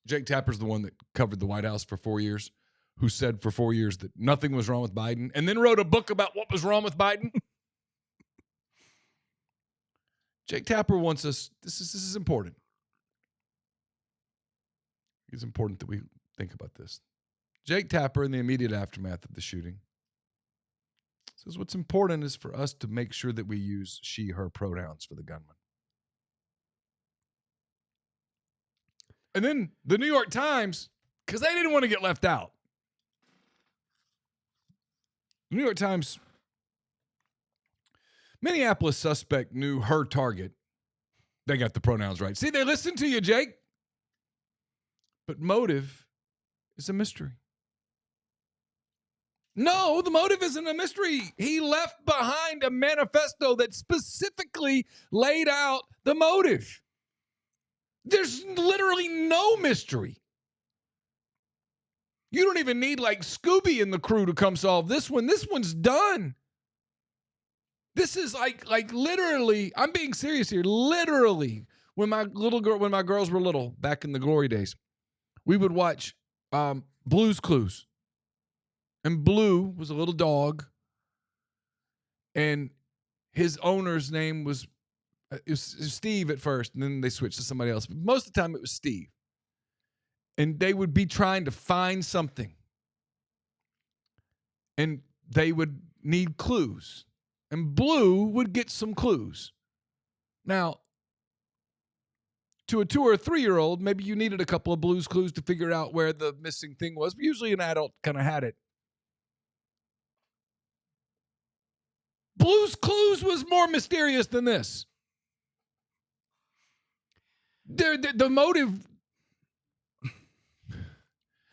Jake Tapper's the one that covered the White House for 4 years, who said for 4 years that nothing was wrong with Biden, and then wrote a book about what was wrong with Biden. Jake Tapper wants us, this is important. It's important that we think about this. Jake Tapper, in the immediate aftermath of the shooting, says what's important is for us to make sure that we use she, her pronouns for the gunman. And then the New York Times, because they didn't want to get left out, the New York Times, Minneapolis suspect knew her target. They got the pronouns right. See, they listened to you, Jake. But motive is a mystery. No, the motive isn't a mystery. He left behind a manifesto that specifically laid out the motive. There's literally no mystery. You don't even need like Scooby and the crew to come solve this one. This one's done. This is like literally, I'm being serious here. Literally, when my girls were little, back in the glory days, we would watch Blue's Clues. And Blue was a little dog, and his owner's name was Steve at first, and then they switched to somebody else. But most of the time, it was Steve. And they would be trying to find something, and they would need clues, and Blue would get some clues. Now, to a 2 or 3-year-old, maybe you needed a couple of Blue's Clues to figure out where the missing thing was. But usually, an adult kind of had it. Blue's Clues was more mysterious than this. The motive,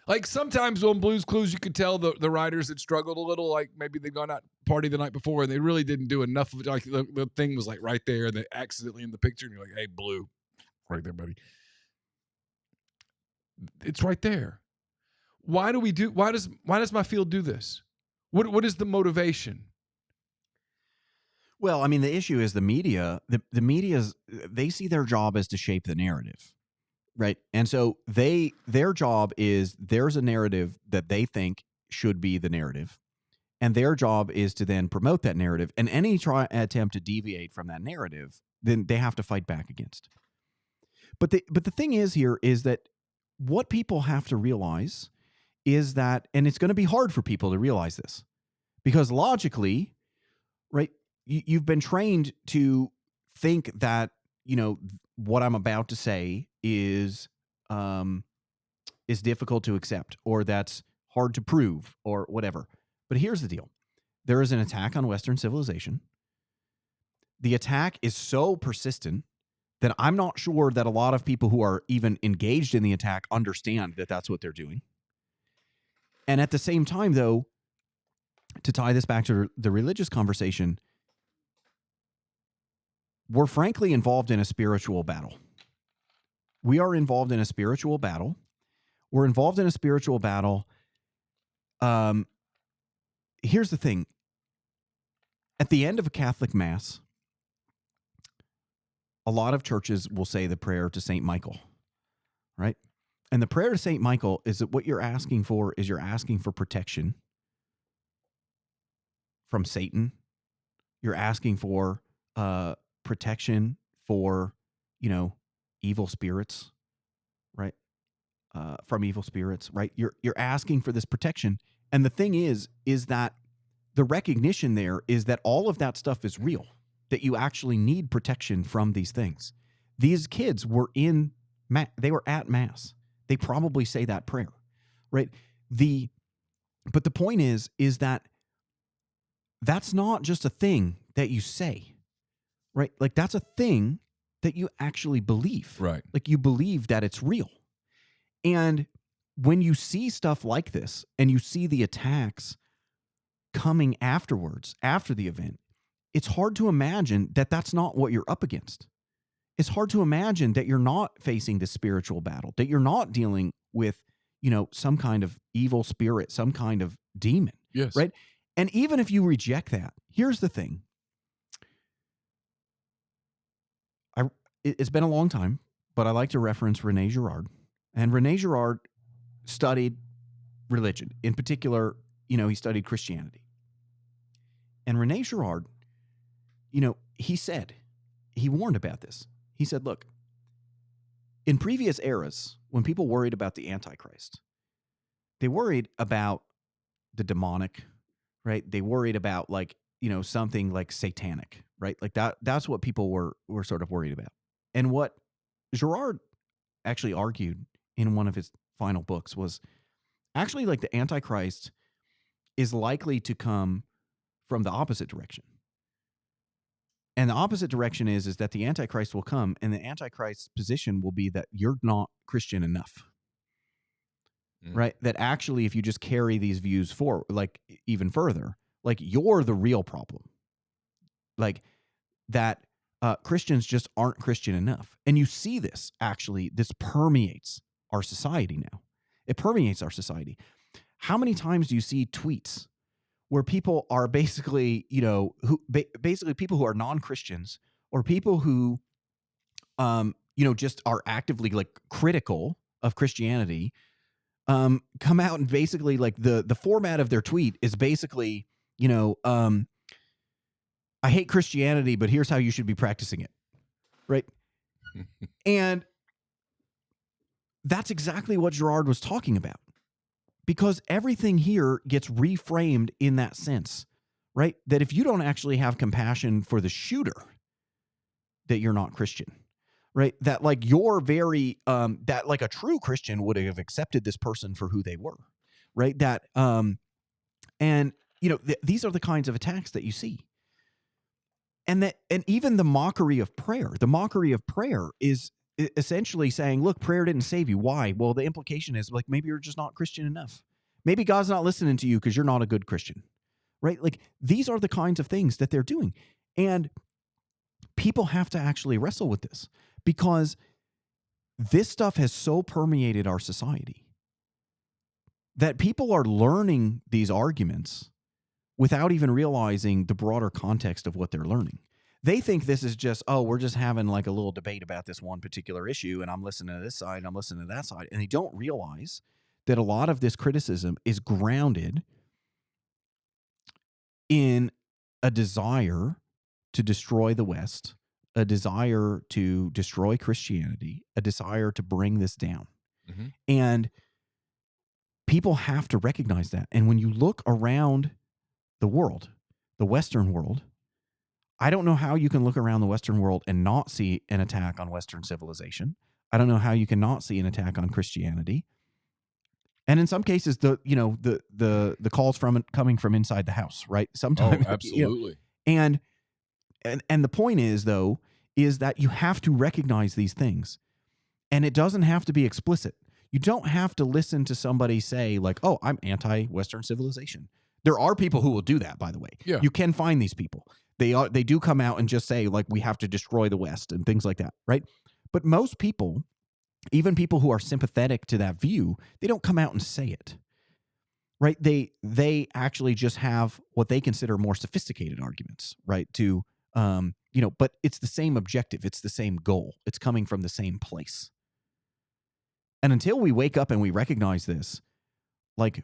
like sometimes on Blue's Clues, you could tell the writers had struggled a little, like maybe they'd gone out party the night before and they really didn't do enough of it. Like the thing was like right there, and they accidentally in the picture, and you're like, hey, Blue, right there, buddy. It's right there. Why does my field do this? What is the motivation? Well, I mean, the issue is the media. The media's, they see their job as to shape the narrative, right? And so their job is, there's a narrative that they think should be the narrative, and their job is to then promote that narrative. And any attempt to deviate from that narrative, then they have to fight back against. But the thing is here is that what people have to realize is that, and it's going to be hard for people to realize this, because logically, right? You've been trained to think that, what I'm about to say is difficult to accept, or that's hard to prove, or whatever. But here's the deal. There is an attack on Western civilization. The attack is so persistent that I'm not sure that a lot of people who are even engaged in the attack understand that that's what they're doing. And at the same time, though, to tie this back to the religious conversation, we're frankly involved in a spiritual battle. We are involved in a spiritual battle. We're involved in a spiritual battle. Here's the thing. At the end of a Catholic Mass, a lot of churches will say the prayer to St. Michael, right? And the prayer to St. Michael is that what you're asking for is you're asking for protection from Satan. You're asking for protection for, evil spirits, right? From evil spirits, right? You're asking for this protection. And the thing is that the recognition there is that all of that stuff is real, that you actually need protection from these things. These kids were they were at Mass. They probably say that prayer, right? But the point is that that's not just a thing that you say, right? Like that's a thing that you actually believe. Right. Like you believe that it's real. And when you see stuff like this and you see the attacks coming afterwards, after the event, it's hard to imagine that that's not what you're up against. It's hard to imagine that you're not facing this spiritual battle, that you're not dealing with, some kind of evil spirit, some kind of demon. Yes. Right. And even if you reject that, here's the thing. It's been a long time, but I like to reference René Girard. And René Girard studied religion. In particular, he studied Christianity. And René Girard, he warned about this. He said, look, in previous eras, when people worried about the Antichrist, they worried about the demonic, right? They worried about something like satanic, right? Like that's what people were sort of worried about. And what Girard actually argued in one of his final books was actually like the Antichrist is likely to come from the opposite direction. And the opposite direction is that the Antichrist will come, and the Antichrist's position will be that you're not Christian enough. Right? That actually, if you just carry these views forward, like even further, like you're the real problem. Like that Christians just aren't Christian enough. And you see this, actually, this permeates our society now. It permeates our society. How many times do you see tweets where people are basically, basically people who are non-Christians or people who, just are actively like critical of Christianity, come out and basically like the format of their tweet is basically, I hate Christianity, but here's how you should be practicing it. Right. And that's exactly what Girard was talking about, because everything here gets reframed in that sense, right? That if you don't actually have compassion for the shooter, that you're not Christian, right? That like you're very, that like a true Christian would have accepted this person for who they were, right? That, and these are the kinds of attacks that you see. And even the mockery of prayer is essentially saying, look, prayer didn't save you. Why? Well, the implication is like, maybe you're just not Christian enough. Maybe God's not listening to you because you're not a good Christian, right? Like these are the kinds of things that they're doing. And people have to actually wrestle with this because this stuff has so permeated our society that people are learning these arguments without even realizing the broader context of what they're learning. They think this is just, we're just having like a little debate about this one particular issue, and I'm listening to this side, and I'm listening to that side. And they don't realize that a lot of this criticism is grounded in a desire to destroy the West, a desire to destroy Christianity, a desire to bring this down. Mm-hmm. And people have to recognize that. And when you look around the world, the Western world, I don't know how you can look around the Western world and not see an attack on Western civilization. I don't know how you can not see an attack on Christianity. And in some cases, the calls coming from inside the house, right? Sometimes, absolutely. And the point is, though, is that you have to recognize these things, and it doesn't have to be explicit. You don't have to listen to somebody say like, "Oh, I'm anti-Western civilization." There are people who will do that, by the way. Yeah. You can find these people. They do come out and just say, like, we have to destroy the West and things like that, right? But most people, even people who are sympathetic to that view, they don't come out and say it, right? They actually just have what they consider more sophisticated arguments, right? But it's the same objective, it's the same goal, it's coming from the same place. And until we wake up and we recognize this, like,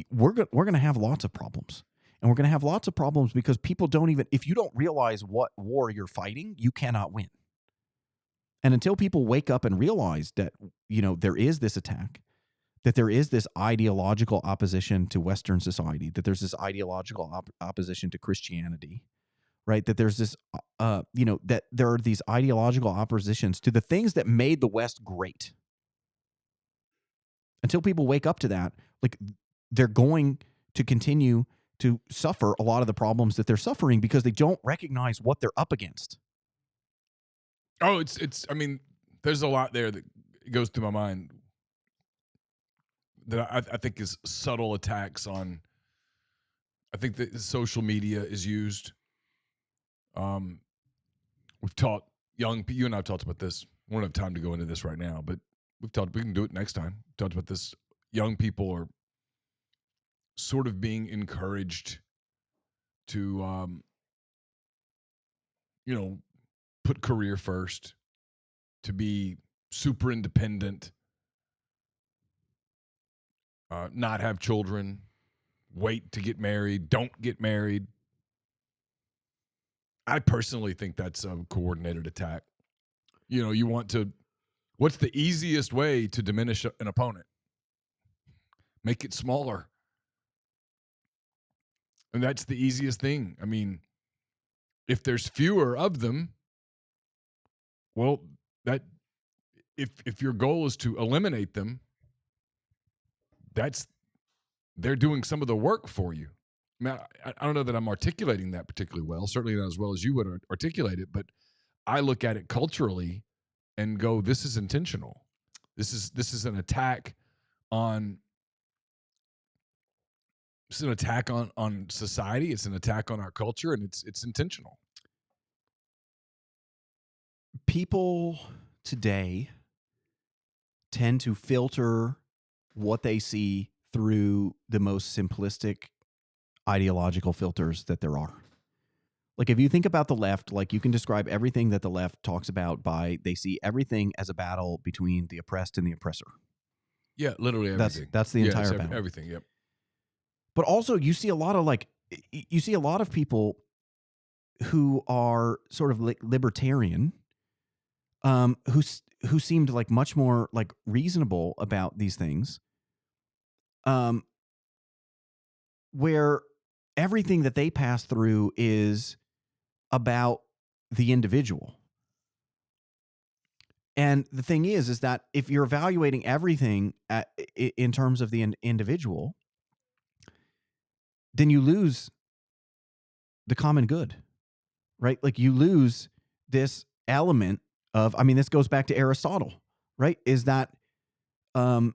we're going to have lots of problems. And we're going to have lots of problems because people don't even, if you don't realize what war you're fighting, you cannot win. And until people wake up and realize that, there is this attack, that there is this ideological opposition to Western society, that there's this ideological opposition to Christianity, right? That there's this, that there are these ideological oppositions to the things that made the West great. Until people wake up to that, like, they're going to continue to suffer a lot of the problems that they're suffering because they don't recognize what they're up against. Oh, I mean, there's a lot there that goes through my mind that I think is subtle attacks on. I think that social media is used. We've taught you and I have talked about this. We don't have time to go into this right now, but we can do it next time. We talked about this. Young people are sort of being encouraged to, put career first, to be super independent, not have children, wait to get married, don't get married. I personally think that's a coordinated attack. You want to, what's the easiest way to diminish an opponent? Make it smaller. And that's the easiest thing. I mean, if there's fewer of them, well, that if your goal is to eliminate them, they're doing some of the work for you. I mean, I don't know that I'm articulating that particularly well, certainly not as well as you would articulate it, but I look at it culturally and go, this is intentional. This is an attack on society. It's an attack on our culture, and it's intentional. People today tend to filter what they see through the most simplistic ideological filters that there are. Like, if you think about the left, like, you can describe everything that the left talks about by they see everything as a battle between the oppressed and the oppressor. Yeah, literally everything. That's the entire battle. Everything, yep. But also, you see a lot of people who are sort of libertarian, who seemed like much more like reasonable about these things, where everything that they pass through is about the individual. And the thing is that if you're evaluating everything in terms of the individual, then you lose the common good, right? Like, you lose this element of, I mean, this goes back to Aristotle, right? Is that the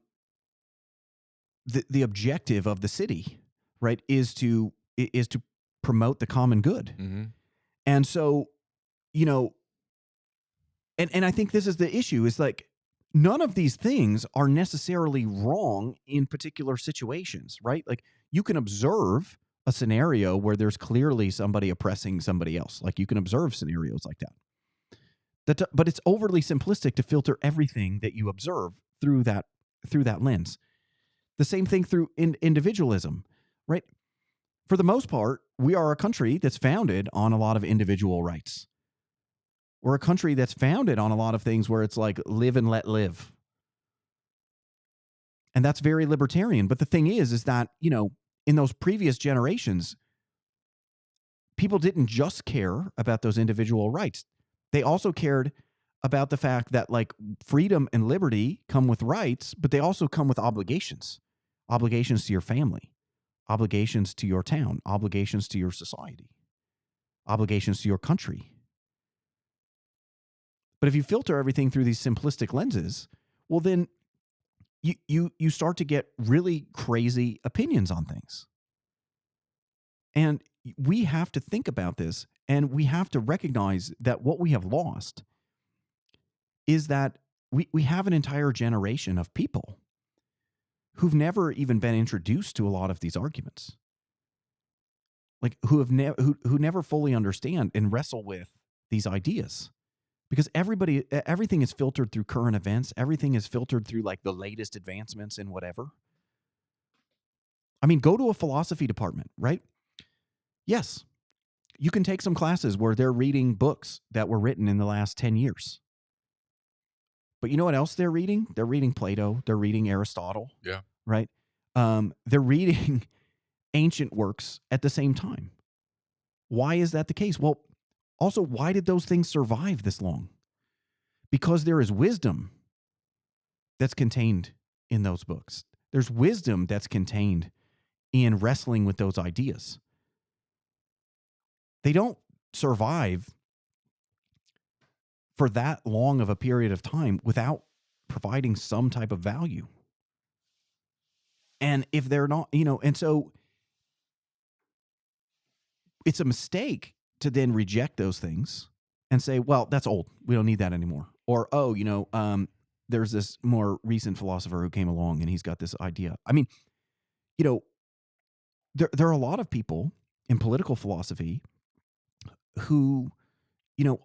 objective of the city, right, is to promote the common good. Mm-hmm. And so, and I think this is the issue, is like, none of these things are necessarily wrong in particular situations, right? Like, you can observe a scenario where there's clearly somebody oppressing somebody else. Like, you can observe scenarios like that. But it's overly simplistic to filter everything that you observe through that lens. The same thing through individualism, right? For the most part, we are a country that's founded on a lot of individual rights. We're a country that's founded on a lot of things where it's like live and let live. And that's very libertarian. But the thing is that, in those previous generations, people didn't just care about those individual rights. They also cared about the fact that, like, freedom and liberty come with rights, but they also come with obligations. Obligations to your family, obligations to your town, obligations to your society, obligations to your country. But if you filter everything through these simplistic lenses, well, then you start to get really crazy opinions on things. And we have to think about this And we have to recognize that what we have lost is that we have an entire generation of people who've never even been introduced to a lot of these arguments, like who never fully understand and wrestle with these ideas, because everything is filtered through current events. Everything is filtered through like the latest advancements in whatever. I mean, go to a philosophy department, right? Yes, you can take some classes where they're reading books that were written in the last 10 years. But you know what else they're reading? They're reading Plato. They're reading Aristotle. Yeah. Right? They're reading ancient works at the same time. Why is that the case? Well, also, why did those things survive this long? Because there is wisdom that's contained in those books. There's wisdom that's contained in wrestling with those ideas. They don't survive for that long of a period of time without providing some type of value. And if they're not, and so it's a mistake to then reject those things and say, well, that's old. We don't need that anymore. Or, there's this more recent philosopher who came along and he's got this idea. I mean, there are a lot of people in political philosophy who,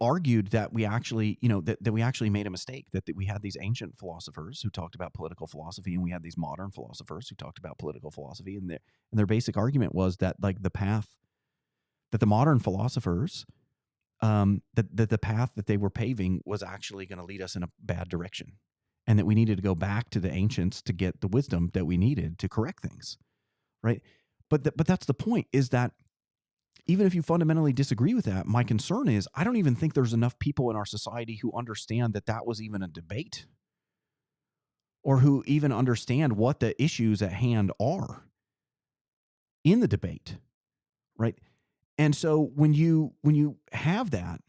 argued that we actually, that we actually made a mistake, that we had these ancient philosophers who talked about political philosophy and we had these modern philosophers who talked about political philosophy. And their basic argument was that like the path that the modern philosophers, that the path that they were paving was actually going to lead us in a bad direction, and that we needed to go back to the ancients to get the wisdom that we needed to correct things, right? But that's the point, is that even if you fundamentally disagree with that, my concern is I don't even think there's enough people in our society who understand that that was even a debate, or who even understand what the issues at hand are in the debate, right? And so when you have that,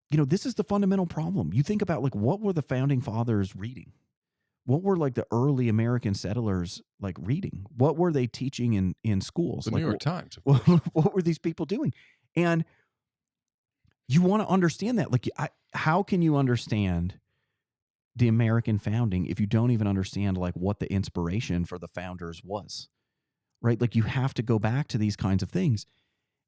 this is the fundamental problem. You think about like, what were the founding fathers reading? What were like the early American settlers like reading? What were they teaching in schools? The like, New York Times, of course. What were these people doing? And you want to understand that. Like, how can you understand the American founding if you don't even understand like what the inspiration for the founders was, right? Like, you have to go back to these kinds of things.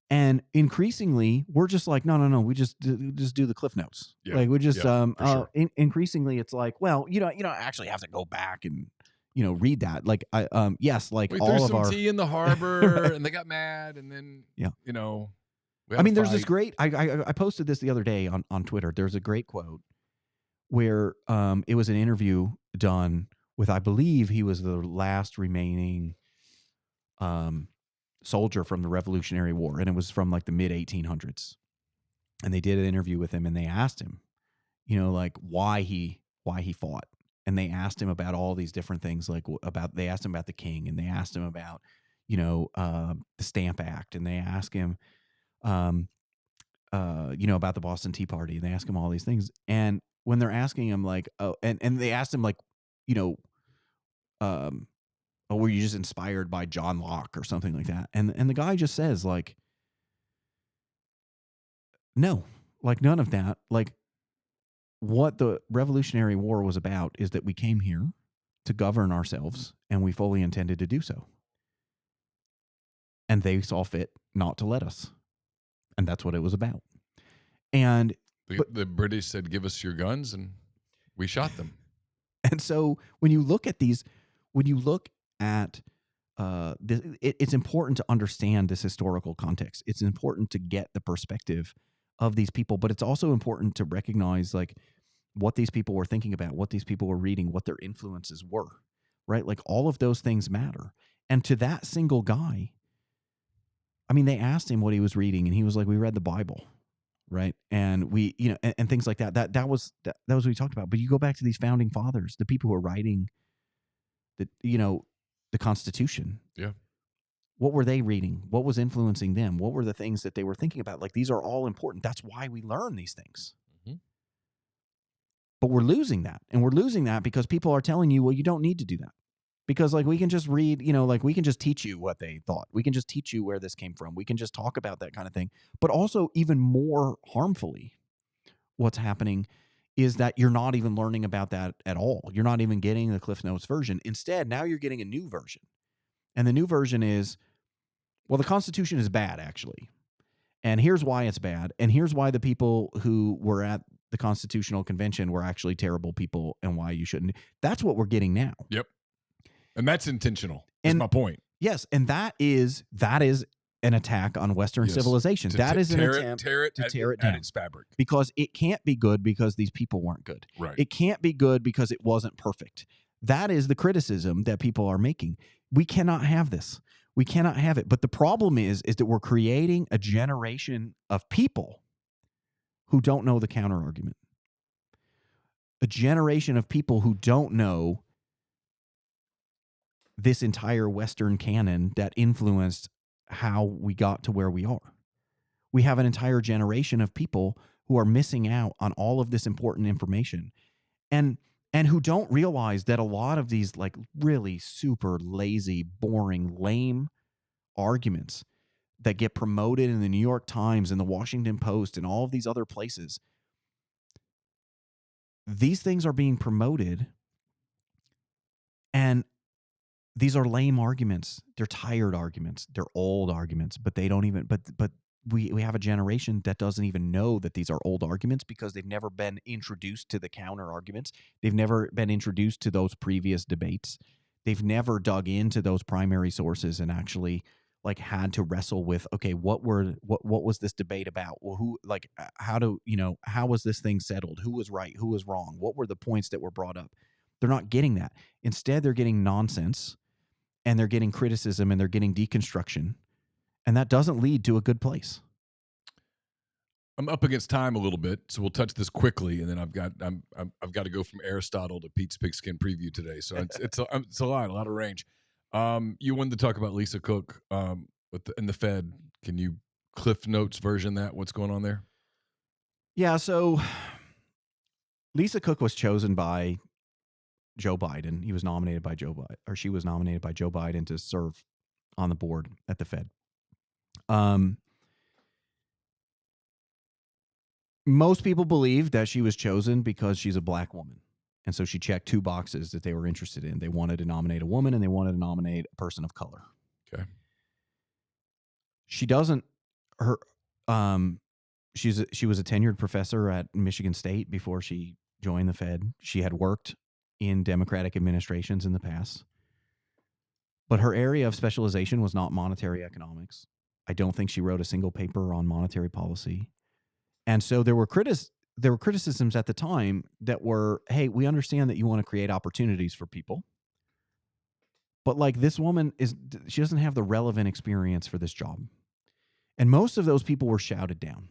And increasingly, we're just like, no. We just do the Cliff Notes. Yeah, like we just sure. increasingly, it's like, well, you don't actually have to go back and read that. Like yes, like We all threw of some our tea in the harbor and they got mad, and then we had I mean, a there's this fight. great. I posted this the other day on Twitter. There's a great quote where it was an interview done with, I believe he was the last remaining soldier from the Revolutionary War, and it was from like the mid 1800s. And they did an interview with him, and they asked him, like why he fought, and they asked him about all these different things, like they asked him about the king, and they asked him about the Stamp Act, and they asked him about the Boston Tea Party, and they asked him all these things. And when they're asking him like, oh, and they asked him like, oh, were you just inspired by John Locke or something like that? And the guy just says like, no, like none of that. Like, what the Revolutionary War was about is that we came here to govern ourselves, and we fully intended to do so. And they saw fit not to let us. And that's what it was about. And the British said, give us your guns, and we shot them. And so when you look at these, it's important to understand this historical context. It's important to get the perspective of these people, but it's also important to recognize like what these people were thinking about, what these people were reading, what their influences were, right? Like all of those things matter. And to that single guy, I mean, they asked him what he was reading, and he was like, we read the Bible, right? And we, and things like that. That was what he talked about. But you go back to these founding fathers, the people who are writing the Constitution. Yeah. What were they reading? What was influencing them? What were the things that they were thinking about? Like, these are all important. That's why we learn these things. Mm-hmm. But we're losing that. And we're losing that because people are telling you, well, you don't need to do that. Because like we can just read, like we can just teach you what they thought. We can just teach you where this came from. We can just talk about that kind of thing. But also even more harmfully, what's happening is that you're not even learning about that at all. You're not even getting the Cliff Notes version. Instead, now you're getting a new version. And the new version is, well, the Constitution is bad, actually. And here's why it's bad. And here's why the people who were at the Constitutional Convention were actually terrible people and why you shouldn't. That's what we're getting now. Yep. And that's intentional, is my point. Yes, and that is an attack on Western civilization. That is an attempt to tear it down. At its fabric. Because it can't be good because these people weren't good. Right. It can't be good because it wasn't perfect. That is the criticism that people are making. We cannot have this. We cannot have it. But the problem is that we're creating a generation of people who don't know the counter argument. A generation of people who don't know this entire Western canon that influenced how we got to where we are. We have an entire generation of people who are missing out on all of this important information and who don't realize that a lot of these like really super lazy, boring, lame arguments that get promoted in the New York Times and the Washington Post and all of these other places, these things are being promoted and these are lame arguments. They're tired arguments. They're old arguments, but they don't even, but we have a generation that doesn't even know that these are old arguments because they've never been introduced to the counter arguments. They've never been introduced to those previous debates. They've never dug into those primary sources and actually like had to wrestle with, okay, what was this debate about? Well, how was this thing settled? Who was right? Who was wrong? What were the points that were brought up? They're not getting that. Instead, they're getting nonsense. And they're getting criticism and they're getting deconstruction. And that doesn't lead to a good place. I'm up against time a little bit, so we'll touch this quickly, and then I've got to go from Aristotle to Pete's Pigskin Preview today. So it's a lot of range. You wanted to talk about Lisa Cook in the Fed. Can you Cliff Notes version that? What's going on there? Yeah, so Lisa Cook was chosen by Joe Biden. He was nominated by Joe Biden, or she was nominated by Joe Biden to serve on the board at the Fed. Most people believe that she was chosen because she's a black woman. And so she checked two boxes that they were interested in. They wanted to nominate a woman and they wanted to nominate a person of color. Okay. She doesn't, she was a tenured professor at Michigan State before she joined the Fed. She had worked in Democratic administrations in the past. But her area of specialization was not monetary economics. I don't think she wrote a single paper on monetary policy. And so there were criticisms at the time that were, hey, we understand that you want to create opportunities for people. But like this woman she doesn't have the relevant experience for this job. And most of those people were shouted down.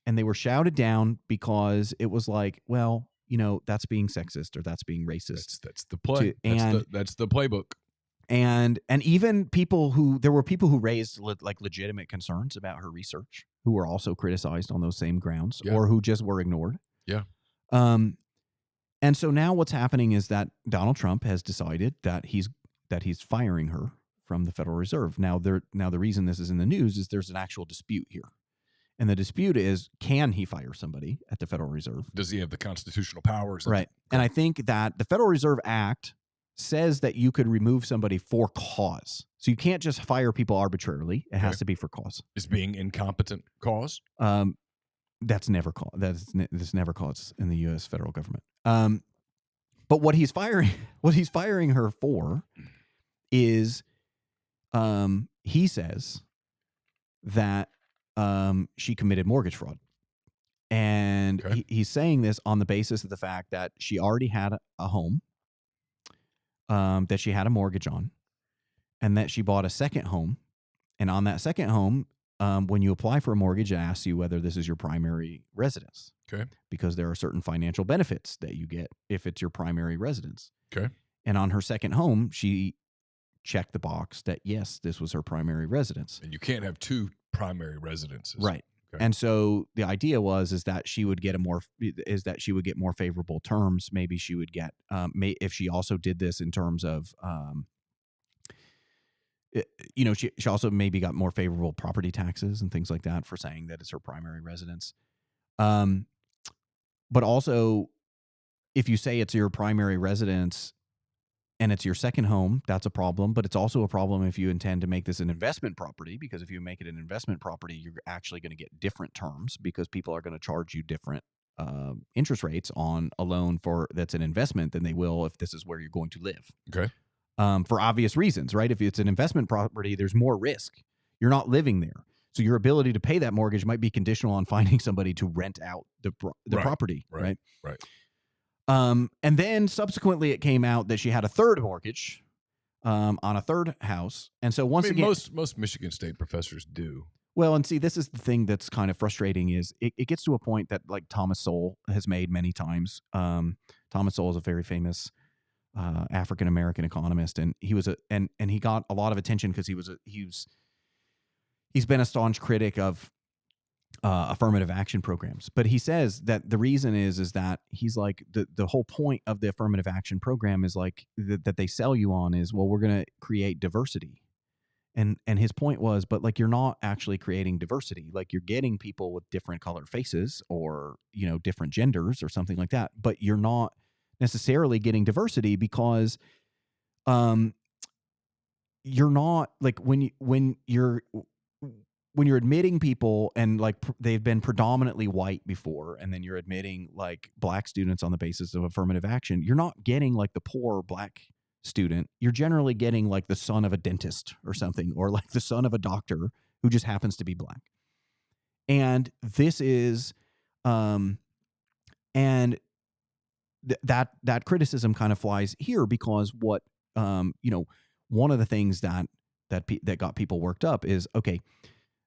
And they were shouted down because it was like, well, that's being sexist or that's being racist. That's the play. That's the playbook. And even there were people who raised like legitimate concerns about her research who were also criticized on those same grounds or who just were ignored. Yeah. And so now what's happening is that Donald Trump has decided that he's firing her from the Federal Reserve. Now the reason this is in the news is there's an actual dispute here. And the dispute is, can he fire somebody at the Federal Reserve? Does he have the constitutional powers? Right. And I think that the Federal Reserve Act says that you could remove somebody for cause. So you can't just fire people arbitrarily. It has to be for cause. Is being incompetent cause? That's never cause. That's never cause in the U.S. federal government. But what he's firing her for is, he says that she committed mortgage fraud. And he's saying this on the basis of the fact that she already had a home, that she had a mortgage on, and that she bought a second home. And on that second home, when you apply for a mortgage, it asks you whether this is your primary residence. Okay. Because there are certain financial benefits that you get if it's your primary residence. Okay. And on her second home, she checked the box that, yes, this was her primary residence. And you can't have two primary residences. Right. Okay. And so the idea is that she would get more favorable terms. Maybe she would get if she also did this in terms of she also maybe got more favorable property taxes and things like that for saying that it's her primary residence. Um, but also, if you say it's your primary residence and it's your second home, that's a problem. But it's also a problem if you intend to make this an investment property, because if you make it an investment property, you're actually going to get different terms because people are going to charge you different interest rates on a loan that's an investment than they will if this is where you're going to live. Okay. For obvious reasons, right? If it's an investment property, there's more risk. You're not living there. So your ability to pay that mortgage might be conditional on finding somebody to rent out the property, right? Right. And then subsequently it came out that she had a third mortgage on a third house. And so once again, most Michigan State professors do. Well, and see, this is the thing that's kind of frustrating is it gets to a point that like Thomas Sowell has made many times. Thomas Sowell is a very famous African American economist, and he was and he got a lot of attention because he's been a staunch critic of affirmative action programs. But he says that the reason is that he's like the whole point of the affirmative action program is like that they sell you on is, well, we're going to create diversity. And his point was, but like you're not actually creating diversity. Like you're getting people with different color faces or different genders or something like that, but you're not necessarily getting diversity because you're not like when you're admitting people and like they've been predominantly white before, and then you're admitting like black students on the basis of affirmative action, you're not getting like the poor black student. You're generally getting like the son of a dentist or something, or like the son of a doctor who just happens to be black. And this is and that criticism kind of flies here because what one of the things that got people worked up is, okay,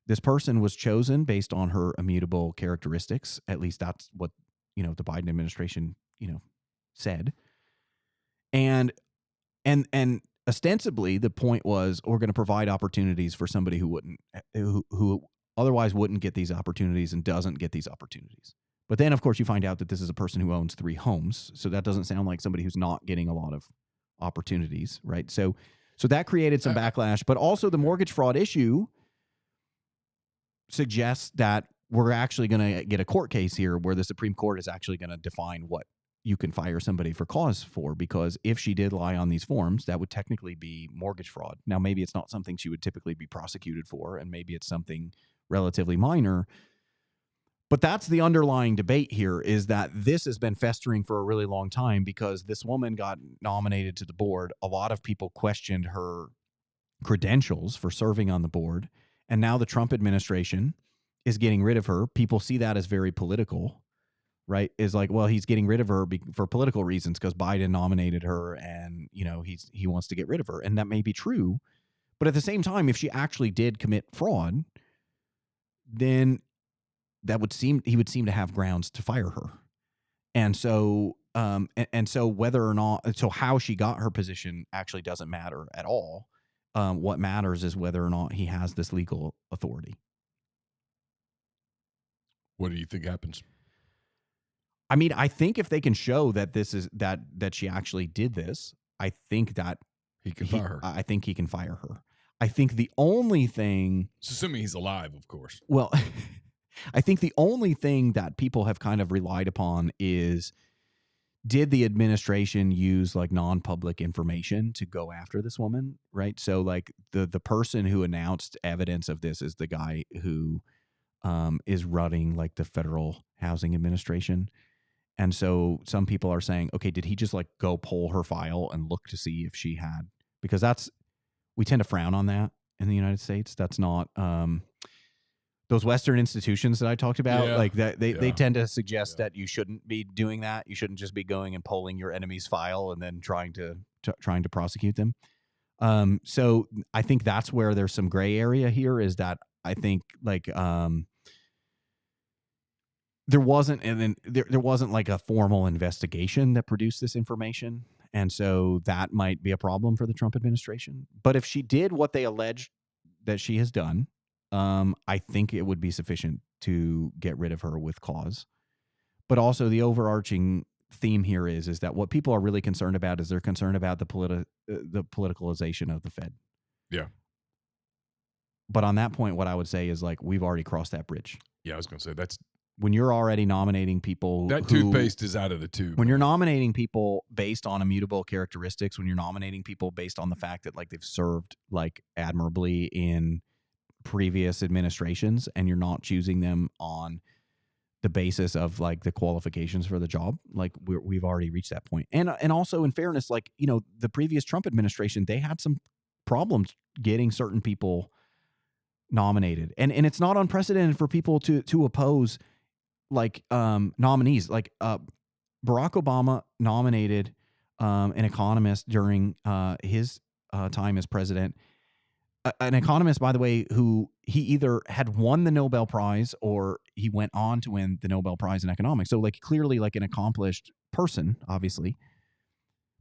this person was chosen based on her immutable characteristics. At least that's what the Biden administration said. And ostensibly the point was, we're going to provide opportunities for somebody who otherwise wouldn't get these opportunities and doesn't get these opportunities. But then, of course, you find out that this is a person who owns 3 homes. So that doesn't sound like somebody who's not getting a lot of opportunities, right? So that created some backlash. But also the mortgage fraud issue suggests that we're actually going to get a court case here where the Supreme Court is actually going to define what you can fire somebody for cause for, because if she did lie on these forms, that would technically be mortgage fraud. Now, maybe it's not something she would typically be prosecuted for, and maybe it's something relatively minor. But that's the underlying debate here, is that this has been festering for a really long time because this woman got nominated to the board. A lot of people questioned her credentials for serving on the board. And now the Trump administration is getting rid of her. People see that as very political, right? Is like, well, he's getting rid of her for political reasons because Biden nominated her and, he wants to get rid of her. And that may be true. But at the same time, if she actually did commit fraud, then he would seem to have grounds to fire her. And so so whether or not, so how she got her position actually doesn't matter at all. What matters is whether or not he has this legal authority. What do you think happens? I mean, I think if they can show that this is that she actually did this, I think that he can fire her. I think he can fire her. I think the only thing, assuming he's alive, of course. Well, I think the only thing that people have kind of relied upon is, did the administration use like non-public information to go after this woman, right? So like the person who announced evidence of this is the guy who is running like the Federal Housing Administration. And so some people are saying, okay, did he just like go pull her file and look to see if she had, because we tend to frown on that in the United States. That's not, those Western institutions that I talked about, like that, they tend to suggest that you shouldn't be doing that. You shouldn't just be going and pulling your enemy's file and then trying to prosecute them. So I think that's where there's some gray area here, is that I think like there wasn't like a formal investigation that produced this information. And so that might be a problem for the Trump administration. But if she did what they allege that she has done, I think it would be sufficient to get rid of her with cause. But also the overarching theme here is that what people are really concerned about is they're concerned about the politicalization of the Fed. Yeah. But on that point, what I would say is like we've already crossed that bridge. Yeah, I was going to say that's when you're already nominating people. That toothpaste is out of the tube. When you're nominating people based on immutable characteristics, when you're nominating people based on the fact that like they've served like admirably in previous administrations, and you're not choosing them on the basis of like the qualifications for the job, like we've already reached that point. And also in fairness, like, you know, the previous Trump administration, they had some problems getting certain people nominated, and it's not unprecedented for people to oppose like nominees. Like Barack Obama nominated an economist during his time as president. An economist, by the way, who he either had won the Nobel Prize or he went on to win the Nobel Prize in economics. So like clearly like an accomplished person, obviously,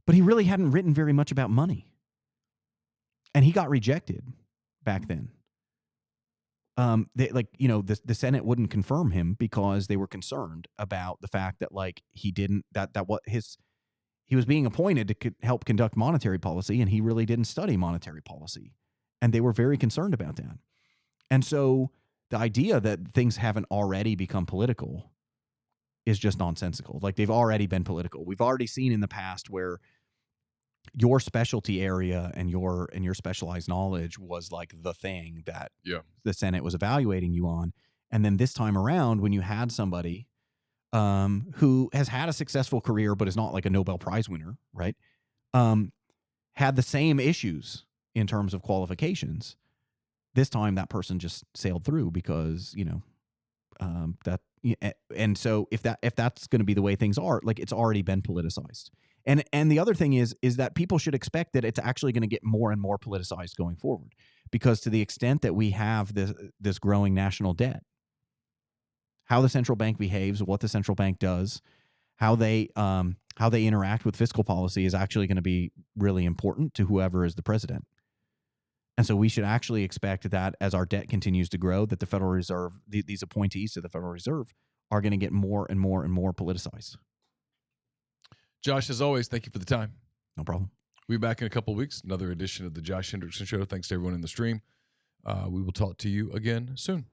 but he really hadn't written very much about money. And he got rejected back then. They, like, you know, the Senate wouldn't confirm him because they were concerned about the fact that like he didn't, he was being appointed to help conduct monetary policy, and he really didn't study monetary policy. And they were very concerned about that. And so the idea that things haven't already become political is just nonsensical. Like they've already been political. We've already seen in the past where your specialty area and your specialized knowledge was like the thing that the Senate was evaluating you on. And then this time around, when you had somebody who has had a successful career but is not like a Nobel Prize winner, right? Had the same issues in terms of qualifications. This time that person just sailed through because, you know, and so if that's going to be the way things are, like it's already been politicized. And the other thing is that people should expect that it's actually going to get more and more politicized going forward, because to the extent that we have this growing national debt, how the central bank behaves, what the central bank does, how they interact with fiscal policy is actually going to be really important to whoever is the president. And so we should actually expect that as our debt continues to grow, that the Federal Reserve, these appointees to the Federal Reserve, are going to get more and more and more politicized. Josh, as always, thank you for the time. No problem. We'll be back in a couple of weeks. Another edition of the Josh Hendrickson Show. Thanks to everyone in the stream. We will talk to you again soon.